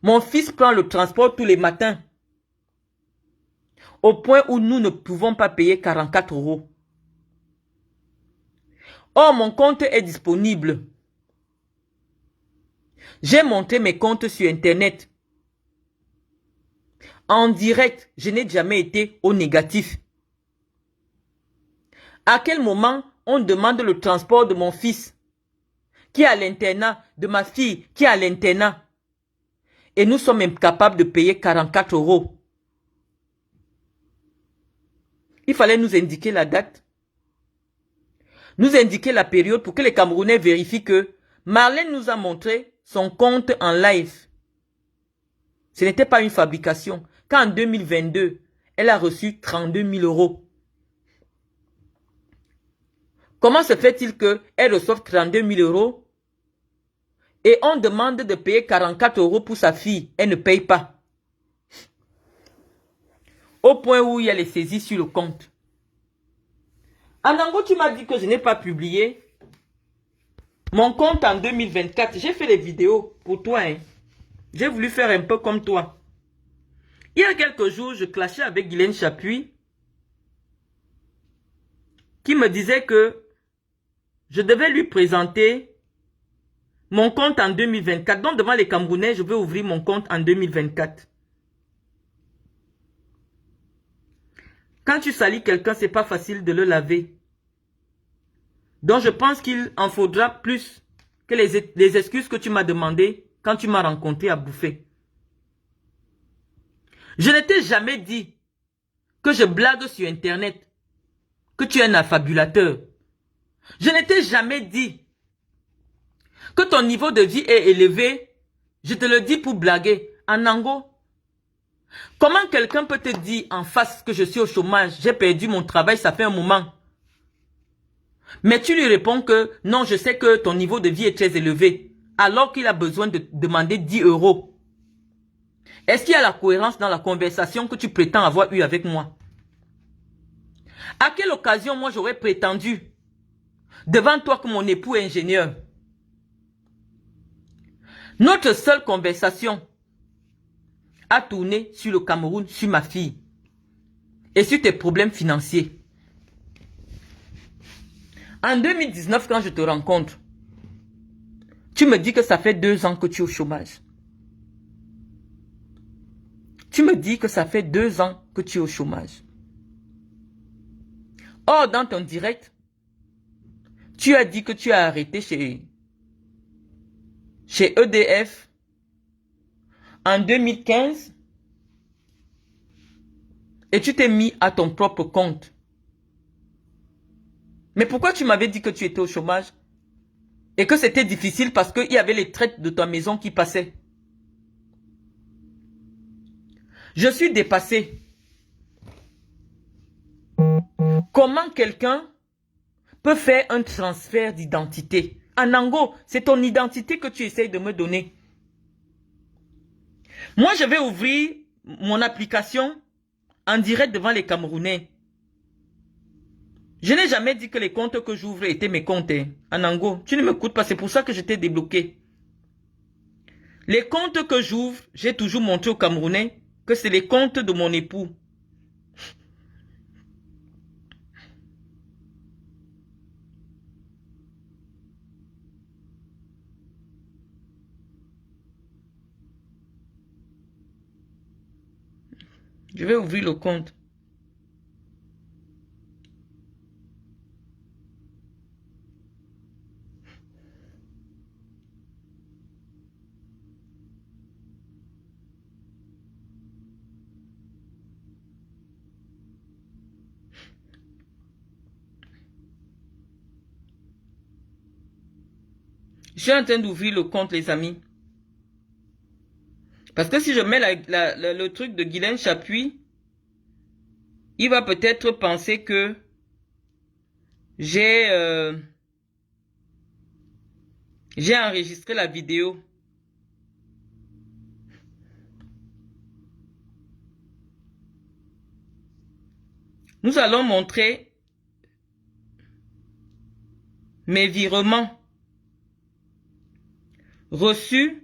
mon fils prend le transport tous les matins, au point où nous ne pouvons pas payer 44 €. Or, mon compte est disponible. J'ai monté mes comptes sur Internet. En direct, je n'ai jamais été au négatif. À quel moment on demande le transport de mon fils qui est à l'internat, de ma fille qui est à l'internat, et nous sommes incapables de payer 44 €. Il fallait nous indiquer la date, nous indiquer la période pour que les Camerounais vérifient que Marlène nous a montré son compte en live. Ce n'était pas une fabrication. Quand en 2022, elle a reçu 32 000 €. Comment se fait-il qu'elle reçoive 32 000 € et on demande de payer 44 € pour sa fille? Elle ne paye pas. Au point où il y a les saisies sur le compte. Anango, tu m'as dit que je n'ai pas publié mon compte en 2024. J'ai fait les vidéos pour toi. Hein. J'ai voulu faire un peu comme toi. Il y a quelques jours, je clashais avec Guylaine Chapuis qui me disait que je devais lui présenter mon compte en 2024. Donc devant les Camerounais, je vais ouvrir mon compte en 2024. Quand tu salis quelqu'un, c'est pas facile de le laver. Donc je pense qu'il en faudra plus que les excuses que tu m'as demandées quand tu m'as rencontré à bouffer. Je ne t'ai jamais dit que je blague sur Internet, que tu es un affabulateur. Je ne t'ai jamais dit que ton niveau de vie est élevé. Je te le dis pour blaguer. Anango, comment quelqu'un peut te dire en face que je suis au chômage, j'ai perdu mon travail, ça fait un moment. Mais tu lui réponds que non, je sais que ton niveau de vie est très élevé, alors qu'il a besoin de demander 10 €. Est-ce qu'il y a la cohérence dans la conversation que tu prétends avoir eue avec moi? À quelle occasion moi j'aurais prétendu devant toi que mon époux est ingénieur? Notre seule conversation a tourné sur le Cameroun, sur ma fille et sur tes problèmes financiers. En 2019, quand je te rencontre, tu me dis que ça fait 2 ans que tu es au chômage. Tu me dis que ça fait 2 ans que tu es au chômage. Or, dans ton direct, tu as dit que tu as arrêté chez EDF en 2015 et tu t'es mis à ton propre compte. Mais pourquoi tu m'avais dit que tu étais au chômage et que c'était difficile parce qu'il y avait les traites de ta maison qui passaient? Je suis dépassé. Comment quelqu'un peut faire un transfert d'identité? Anango, c'est ton identité que tu essayes de me donner. Moi, je vais ouvrir mon application en direct devant les Camerounais. Je n'ai jamais dit que les comptes que j'ouvre étaient mes comptes. Hein. Anango, tu ne m'écoutes pas, c'est pour ça que je t'ai débloqué. Les comptes que j'ouvre, j'ai toujours montré aux Camerounais que c'est les comptes de mon époux. Je vais ouvrir le compte. Je suis en train d'ouvrir le compte, les amis. Parce que si je mets le truc de Guylaine Chapuis, il va peut-être penser que j'ai enregistré la vidéo. Nous allons montrer mes virements reçus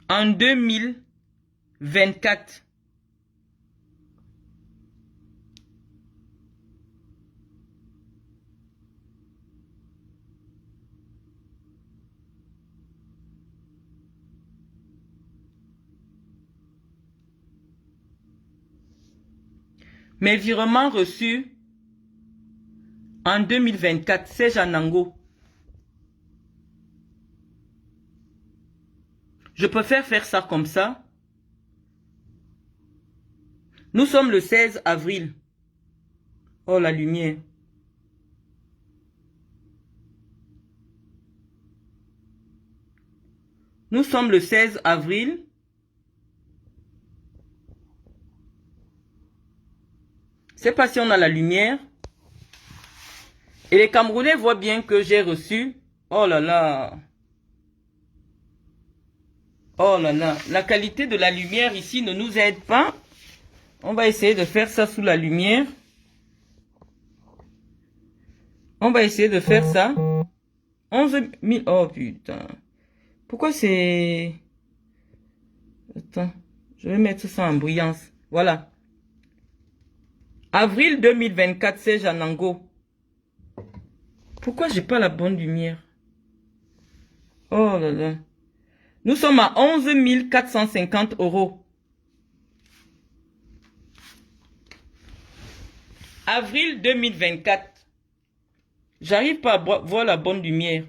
en 2024. Mes virements reçus en 2024, c'est Janango. Je préfère faire ça comme ça. Nous sommes le 16 avril. Oh, la lumière. Nous sommes le 16 avril. C'est pas si on a la lumière. Et les Camerounais voient bien que j'ai reçu. Oh là là. Oh là là. La qualité de la lumière ici ne nous aide pas. On va essayer de faire ça sous la lumière. On va essayer de faire ça. 11 000. Oh putain. Pourquoi c'est... Attends. Je vais mettre ça en brillance. Voilà. Avril 2024, c'est Janango. Pourquoi j'ai pas la bonne lumière? Oh là là. Nous sommes à 11 450 €. Avril 2024. J'arrive pas à voir la bonne lumière.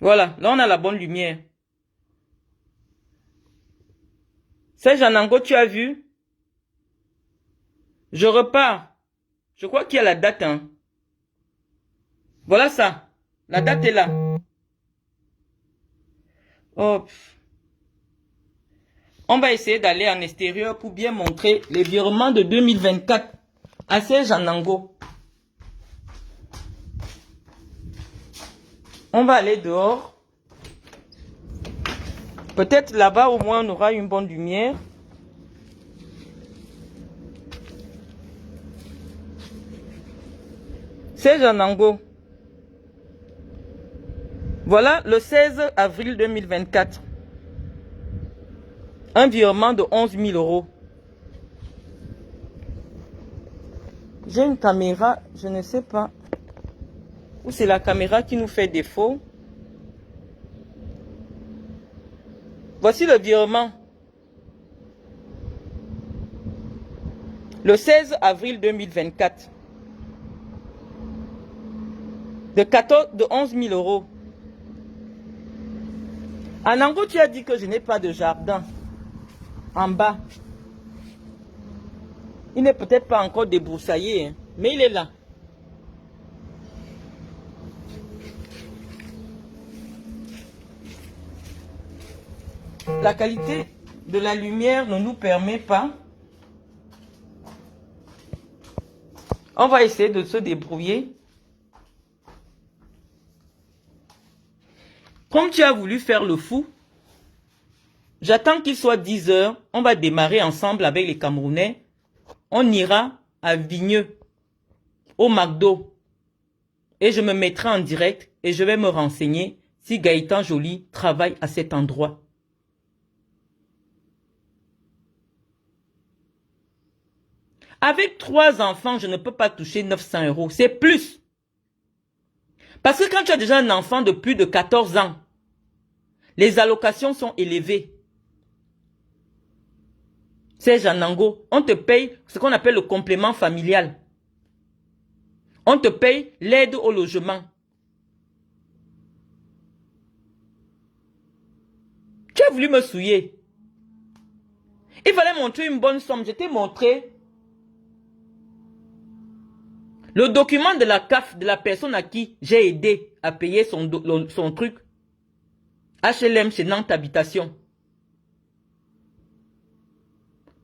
Voilà, là on a la bonne lumière. C'est Janango, tu as vu? Je repars. Je crois qu'il y a la date. Hein. Voilà ça. La date est là. Hop. On va essayer d'aller en extérieur pour bien montrer les virements de 2024 à Janango. On va aller dehors. Peut-être là-bas au moins on aura une bonne lumière. C'est Janango. Voilà le 16 avril 2024. Un virement de 11 000 €. J'ai une caméra, je ne sais pas. Ou c'est la caméra qui nous fait défaut. Voici le virement. Le 16 avril 2024. De 11 000 €. Anango, tu as dit que je n'ai pas de jardin. En bas. Il n'est peut-être pas encore débroussaillé, hein, mais il est là. La qualité de la lumière ne nous permet pas. On va essayer de se débrouiller. Comme tu as voulu faire le fou, j'attends qu'il soit 10 h. On va démarrer ensemble avec les Camerounais. On ira à Vigneux, au McDo. Et je me mettrai en direct et je vais me renseigner si Gaëtan Joly travaille à cet endroit. Avec 3 enfants, je ne peux pas toucher 900 €. C'est plus. Parce que quand tu as déjà un enfant de plus de 14 ans, les allocations sont élevées. Serge Anango, on te paye ce qu'on appelle le complément familial. On te paye l'aide au logement. Tu as voulu me souiller. Il fallait montrer une bonne somme. Je t'ai montré le document de la CAF de la personne à qui j'ai aidé à payer son truc. HLM chez Nantes Habitation.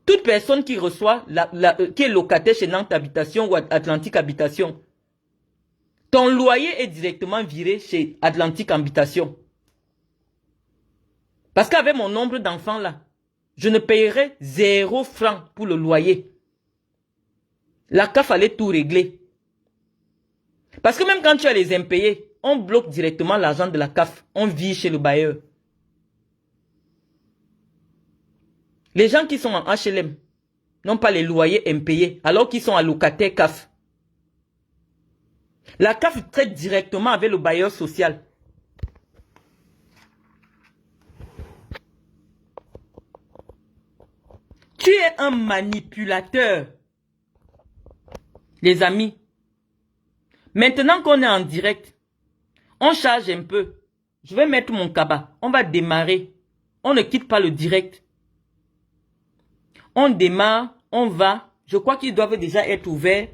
Toute personne qui reçoit, qui est locataire chez Nantes Habitation ou Atlantique Habitation, ton loyer est directement viré chez Atlantique Habitation. Parce qu'avec mon nombre d'enfants là, je ne payerai 0 franc pour le loyer. La CAF allait tout régler. Parce que même quand tu as les impayés, on bloque directement l'argent de la CAF. On vit chez le bailleur. Les gens qui sont en HLM n'ont pas les loyers impayés alors qu'ils sont à locataire CAF. La CAF traite directement avec le bailleur social. Tu es un manipulateur. Les amis, maintenant qu'on est en direct, on charge un peu. Je vais mettre mon cabas. On va démarrer. On ne quitte pas le direct. On démarre, on va. Je crois qu'ils doivent déjà être ouverts.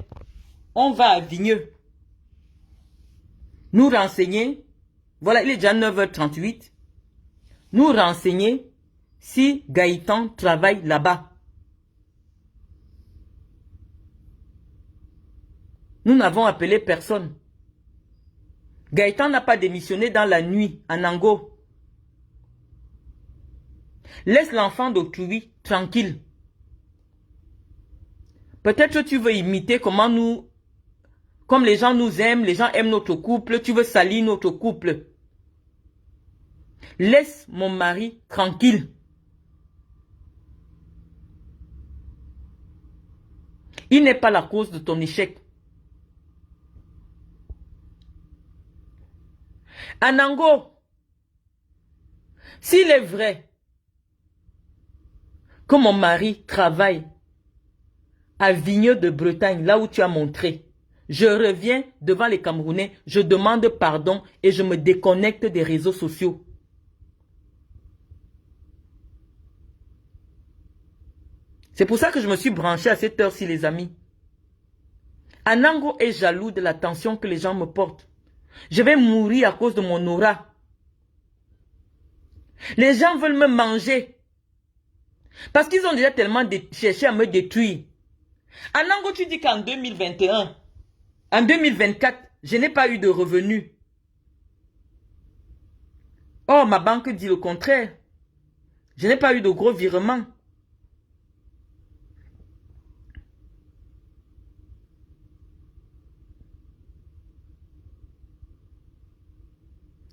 On va à Vigneux. Nous renseigner. Voilà, il est déjà 9h38. Nous renseigner si Gaëtan travaille là-bas. Nous n'avons appelé personne. Gaëtan n'a pas démissionné dans la nuit à Nango. Laisse l'enfant d'autrui tranquille. Peut-être tu veux imiter comment nous... Comme les gens nous aiment, les gens aiment notre couple, tu veux salir notre couple. Laisse mon mari tranquille. Il n'est pas la cause de ton échec. Anango, s'il est vrai que mon mari travaille à Vigneux de Bretagne, là où tu as montré, je reviens devant les Camerounais, je demande pardon et je me déconnecte des réseaux sociaux. C'est pour ça que je me suis branché à cette heure-ci, les amis. Anango est jaloux de l'attention que les gens me portent. Je vais mourir à cause de mon aura. Les gens veulent me manger. Parce qu'ils ont déjà tellement cherché à me détruire. Anango, tu dis qu'en 2021, en 2024, je n'ai pas eu de revenus. Oh, ma banque dit le contraire. Je n'ai pas eu de gros virements.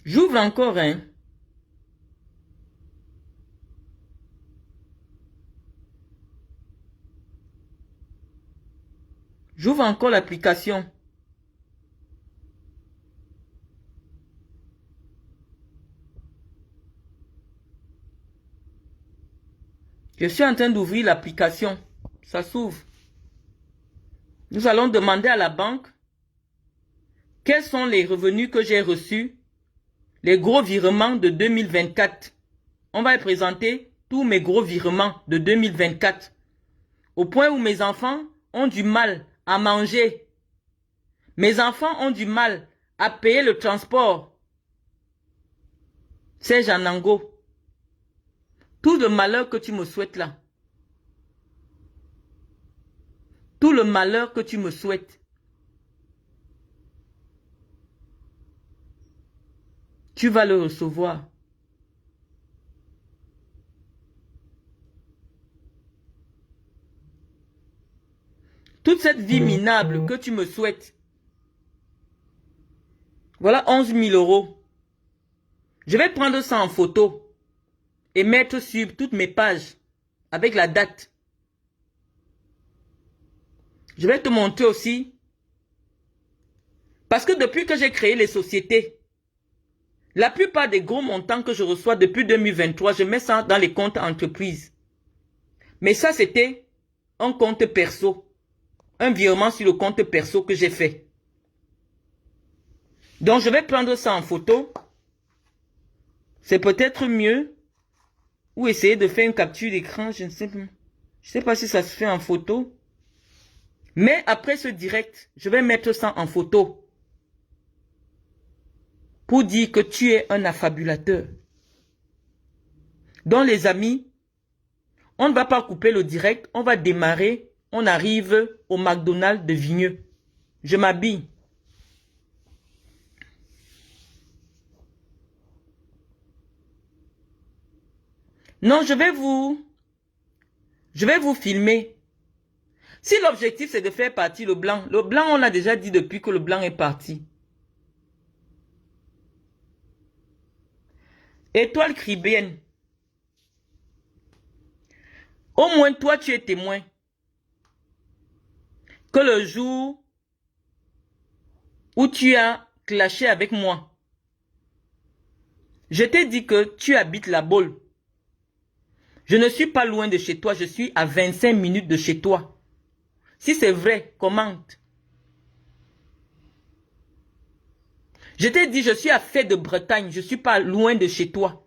J'ouvre encore, hein. J'ouvre encore l'application. Je suis en train d'ouvrir l'application. Ça s'ouvre. Nous allons demander à la banque quels sont les revenus que j'ai reçus. Les gros virements de 2024. On va présenter tous mes gros virements de 2024. Au point où mes enfants ont du mal à manger. Mes enfants ont du mal à payer le transport. Serge Anango. Tout le malheur que tu me souhaites là. Tout le malheur que tu me souhaites. Tu vas le recevoir. Toute cette vie minable que tu me souhaites. Voilà 11 000 euros. Je vais prendre ça en photo et mettre sur toutes mes pages avec la date. Je vais te montrer aussi. Parce que depuis que j'ai créé les sociétés, la plupart des gros montants que je reçois depuis 2023, je mets ça dans les comptes entreprises. Mais ça, c'était un compte perso. Un virement sur le compte perso que j'ai fait. Donc, je vais prendre ça en photo. C'est peut-être mieux. Ou essayer de faire une capture d'écran. Je ne sais pas. Je ne sais pas si ça se fait en photo. Mais après ce direct, je vais mettre ça en photo. Pour dire que tu es un affabulateur. Donc les amis, on ne va pas couper le direct. On va démarrer. On arrive au McDonald's de Vigneux. Je m'habille. Non, je vais vous filmer. Si l'objectif c'est de faire partir le blanc on a déjà dit depuis que le blanc est parti. Étoile caribéenne. Au moins toi tu es témoin que le jour où tu as clashé avec moi, je t'ai dit que tu habites la Baule. Je ne suis pas loin de chez toi, je suis à 25 minutes de chez toi. Si c'est vrai, commente. Je t'ai dit, je suis à Fait de Bretagne, je ne suis pas loin de chez toi.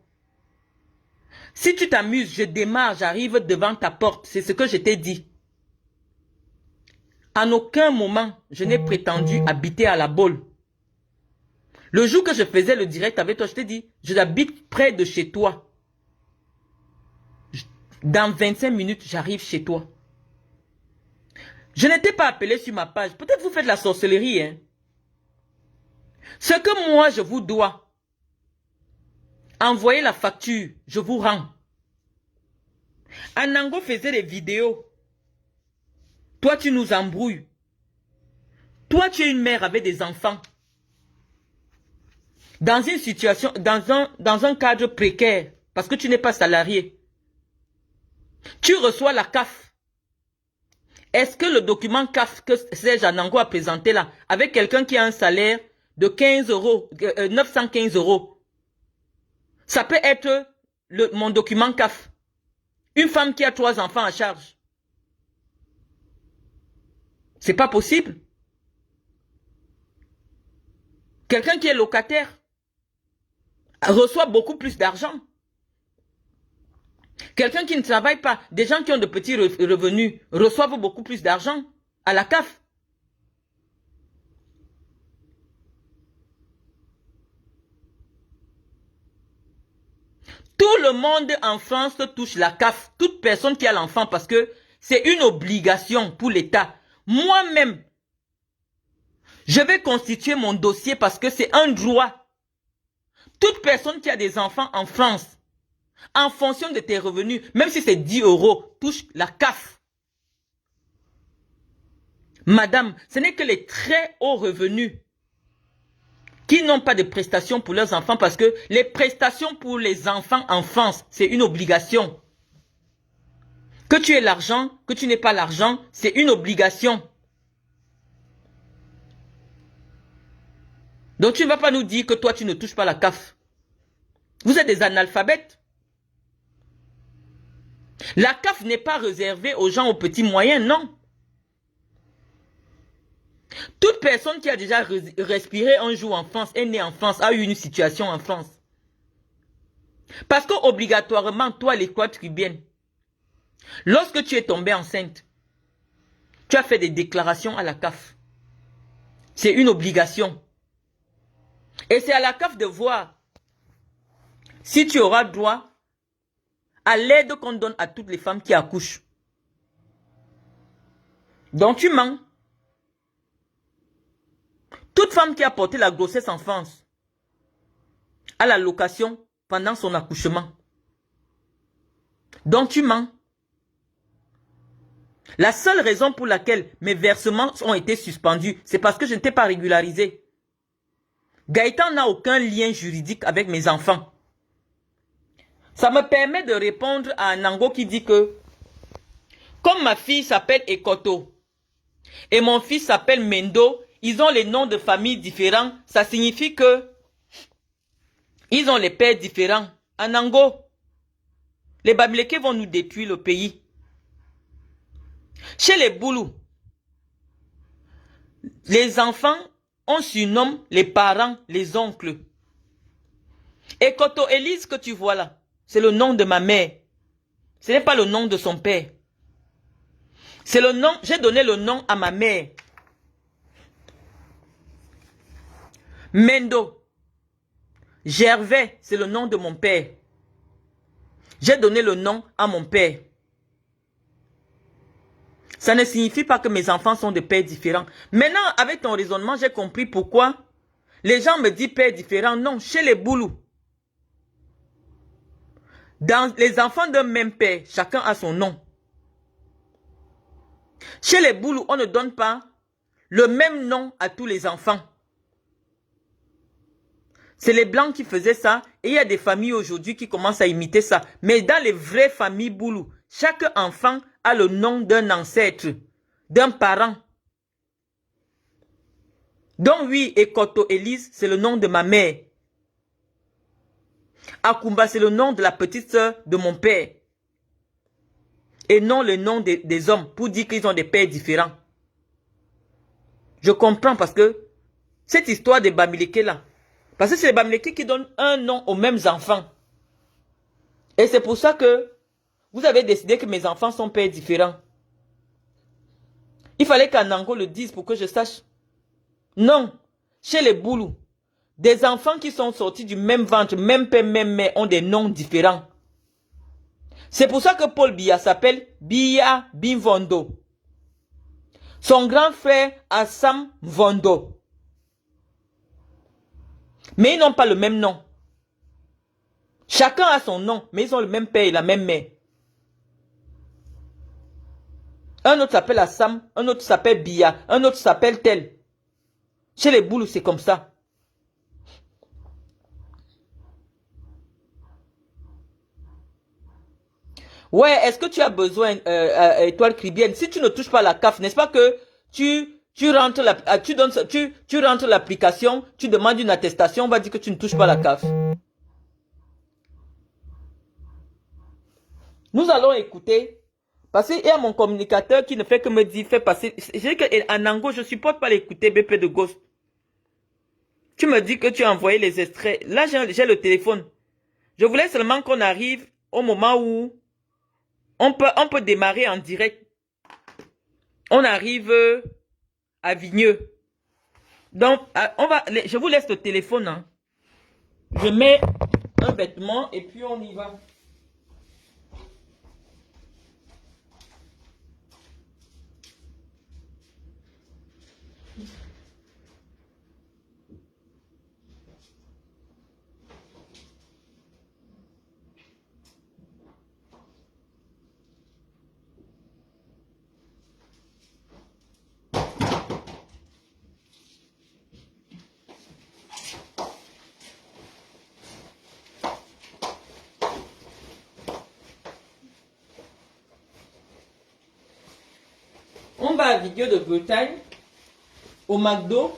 Si tu t'amuses, je démarre, j'arrive devant ta porte, c'est ce que je t'ai dit. En aucun moment, je n'ai prétendu habiter à la Baule. Le jour que je faisais le direct avec toi, je t'ai dit, je habite près de chez toi. Dans 25 minutes, j'arrive chez toi. Je n'étais pas appelé sur ma page. Peut-être vous faites la sorcellerie, hein. Ce que moi, je vous dois, envoyez la facture, je vous rends. Anango faisait des vidéos. Toi, tu nous embrouilles. Toi, tu es une mère avec des enfants. Dans une situation, dans un cadre précaire, parce que tu n'es pas salarié. Tu reçois la CAF. Est-ce que le document CAF que Serge Anango a présenté là, avec quelqu'un qui a un salaire de 15 euros, 915 euros, ça peut être mon document CAF. Une femme qui a 3 enfants à charge. C'est pas possible. Quelqu'un qui est locataire reçoit beaucoup plus d'argent. Quelqu'un qui ne travaille pas, des gens qui ont de petits revenus, reçoivent beaucoup plus d'argent à la CAF. Tout le monde en France touche la CAF. Toute personne qui a l'enfant parce que c'est une obligation pour l'État. Moi-même, je vais constituer mon dossier parce que c'est un droit. Toute personne qui a des enfants en France, en fonction de tes revenus, même si c'est 10 euros, touche la CAF. Madame, ce n'est que les très hauts revenus qui n'ont pas de prestations pour leurs enfants parce que les prestations pour les enfants en France, c'est une obligation. Que tu aies l'argent, que tu n'aies pas l'argent, c'est une obligation. Donc tu ne vas pas nous dire que toi tu ne touches pas la CAF. Vous êtes des analphabètes. La CAF n'est pas réservée aux gens aux petits moyens, non. Toute personne qui a déjà respiré un jour en France, est née en France, a eu une situation en France. Parce que obligatoirement, toi, l'étoile caribéenne, lorsque tu es tombée enceinte, tu as fait des déclarations à la CAF. C'est une obligation. Et c'est à la CAF de voir si tu auras droit à l'aide qu'on donne à toutes les femmes qui accouchent. Donc tu mens. Toute femme qui a porté la grossesse en France a la location pendant son accouchement. Donc tu mens. La seule raison pour laquelle mes versements ont été suspendus, c'est parce que je n'étais pas régularisé. Gaëtan n'a aucun lien juridique avec mes enfants. Ça me permet de répondre à Anango qui dit que comme ma fille s'appelle Ekoto et mon fils s'appelle Mendo, ils ont les noms de famille différents. Ça signifie que ils ont les pères différents. Anango, les Bamileke vont nous détruire le pays. Chez les Boulous, les enfants, on surnomme les parents, les oncles. Et Koto Élise que tu vois là, c'est le nom de ma mère. Ce n'est pas le nom de son père. C'est le nom, j'ai donné le nom à ma mère. Mendo. Gervais, c'est le nom de mon père. J'ai donné le nom à mon père. Ça ne signifie pas que mes enfants sont de pères différents. Maintenant, avec ton raisonnement, j'ai compris pourquoi les gens me disent pères différents. Non, chez les Boulous. Dans les enfants d'un même père, chacun a son nom. Chez les Boulous, on ne donne pas le même nom à tous les enfants. C'est les Blancs qui faisaient ça. Et il y a des familles aujourd'hui qui commencent à imiter ça. Mais dans les vraies familles Boulous, chaque enfant a le nom d'un ancêtre, d'un parent. Donc oui, Ekoto Élise, c'est le nom de ma mère. Akumba, c'est le nom de la petite sœur de mon père. Et non le nom des hommes, pour dire qu'ils ont des pères différents. Je comprends parce que cette histoire des Bamileke là, parce que c'est les Bamileke qui donnent un nom aux mêmes enfants. Et c'est pour ça que vous avez décidé que mes enfants sont pères différents. Il fallait qu'Anango le dise pour que je sache. Non, chez les Boulous, des enfants qui sont sortis du même ventre, même père, même mère, ont des noms différents. C'est pour ça que Paul Biya s'appelle Biya Bimvondo. Son grand frère Assam Vondo. Mais ils n'ont pas le même nom. Chacun a son nom, mais ils ont le même père et la même mère. Un autre s'appelle Assam, un autre s'appelle Biya, un autre s'appelle tel. Chez les Boulous, c'est comme ça. Ouais, est-ce que tu as besoin, étoile cribienne, si tu ne touches pas la CAF, n'est-ce pas que tu rentres l'application, tu demandes une attestation, on va dire que tu ne touches pas la CAF. Nous allons écouter, parce qu'il y a mon communicateur qui ne fait que me dire, fais passer, j'ai que Anango, je supporte pas l'écouter, BP de Ghost. Tu me dis que tu as envoyé les extraits, là j'ai le téléphone. Je voulais seulement qu'on arrive au moment où on peut démarrer en direct. On arrive à Vigneux. Donc, je vous laisse le téléphone. Hein. Je mets un vêtement et puis on y va. On va à Vidéo de Bretagne, au McDo,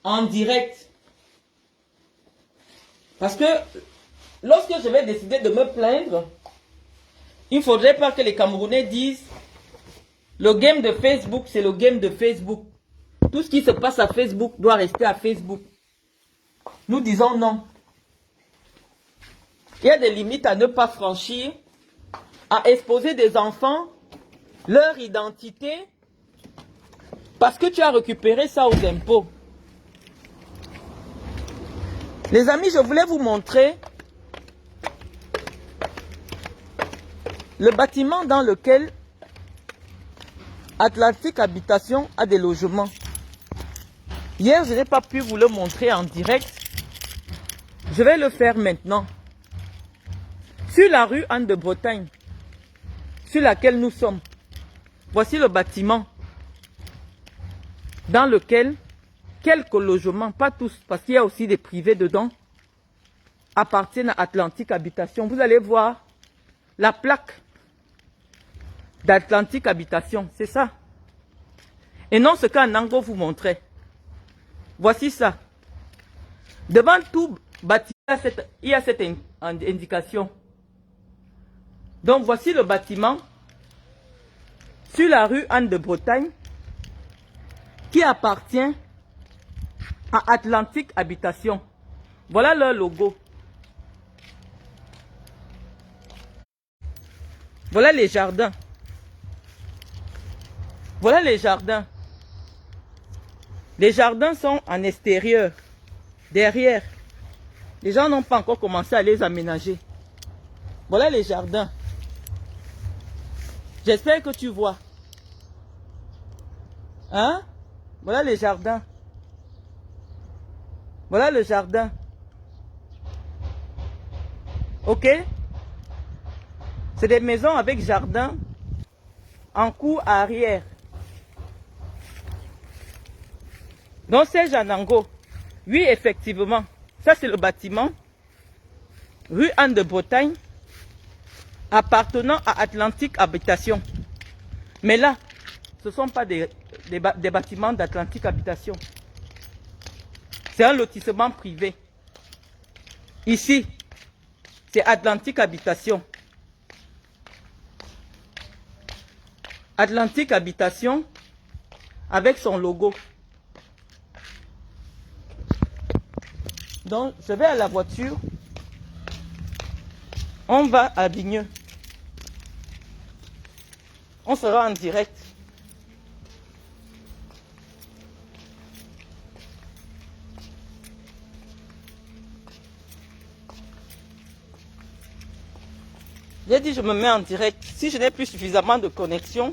en direct. Parce que lorsque je vais décider de me plaindre, il ne faudrait pas que les Camerounais disent le game de Facebook, c'est le game de Facebook. Tout ce qui se passe à Facebook doit rester à Facebook. Nous disons non. Il y a des limites à ne pas franchir, à exposer des enfants, leur identité, parce que tu as récupéré ça aux impôts. Les amis, je voulais vous montrer le bâtiment dans lequel Atlantique Habitation a des logements. Hier, je n'ai pas pu vous le montrer en direct. Je vais le faire maintenant. Sur la rue Anne de Bretagne, sur laquelle nous sommes, voici le bâtiment dans lequel quelques logements, pas tous, parce qu'il y a aussi des privés dedans, appartiennent à Atlantique Habitation. Vous allez voir la plaque d'Atlantique Habitation, c'est ça. Et non ce qu'Anango vous montrait. Voici ça. Devant tout bâtiment, il y a cette indication. Donc voici le bâtiment. sur la rue Anne de Bretagne qui appartient à Atlantique Habitation. Voilà leur logo. Voilà les jardins. Voilà les jardins. Les jardins sont en extérieur, derrière. Les gens n'ont pas encore commencé à les aménager. Voilà les jardins. J'espère que tu vois. Hein? Voilà les jardins. Voilà le jardin. Ok? C'est des maisons avec jardin en cour arrière. Donc c'est Janango. Oui, effectivement. Ça, c'est le bâtiment. Rue Anne de Bretagne. Appartenant à Atlantique Habitation. Mais là, ce ne sont pas des bâtiments d'Atlantique Habitation. C'est un lotissement privé. Ici, c'est Atlantique Habitation. Atlantique Habitation avec son logo. Donc, je vais à la voiture. On va à Vigneux. On sera en direct. J'ai dit je me mets en direct. Si je n'ai plus suffisamment de connexion,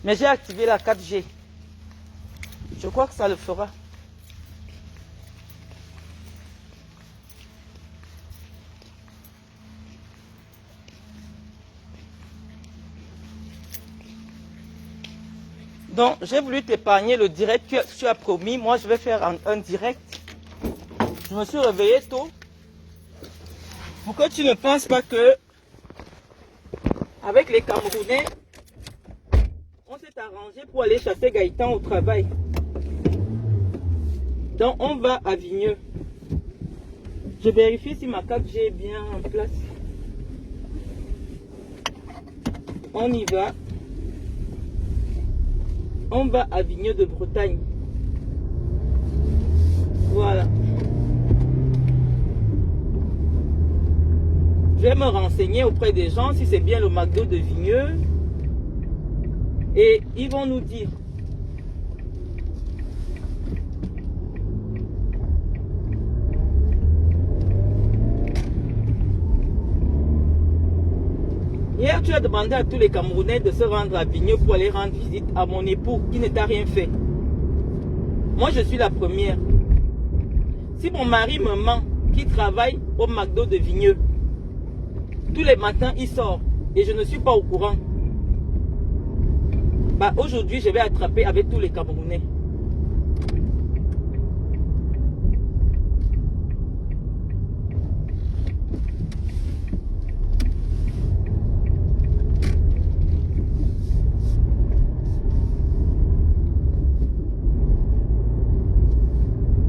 mais j'ai activé la 4G. Je crois que ça le fera. Donc, j'ai voulu t'épargner le direct que tu as promis. Moi, je vais faire un direct. Je me suis réveillé tôt. Pour que tu ne penses pas que, avec les Camerounais, on s'est arrangé pour aller chasser Gaëtan au travail. Donc, on va à Vigneux. Je vérifie si ma 4G est bien en place. On y va. On va à Vigneux de Bretagne. Voilà. Je vais me renseigner auprès des gens si c'est bien le McDo de Vigneux. Et ils vont nous dire. Hier, tu as demandé à tous les Camerounais de se rendre à Vigneux pour aller rendre visite à mon époux qui ne t'a rien fait. Moi, je suis la première. Si mon mari me ment, qui travaille au McDo de Vigneux, tous les matins, il sort et je ne suis pas au courant. Bah, aujourd'hui, je vais attraper avec tous les Camerounais.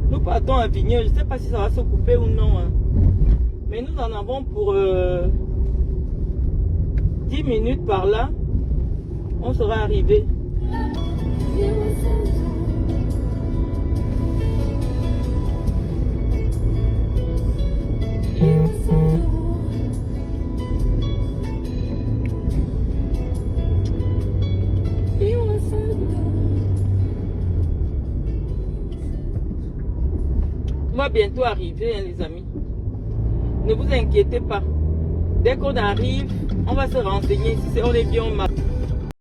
Nous partons à Vigneux. Je ne sais pas si ça va se couper ou non. Hein. Mais nous en avons pour 10 minutes par là. On sera arrivé. On va bientôt arriver, hein, les amis. Ne vous inquiétez pas. Dès qu'on arrive, on va se renseigner si on est bien au marché.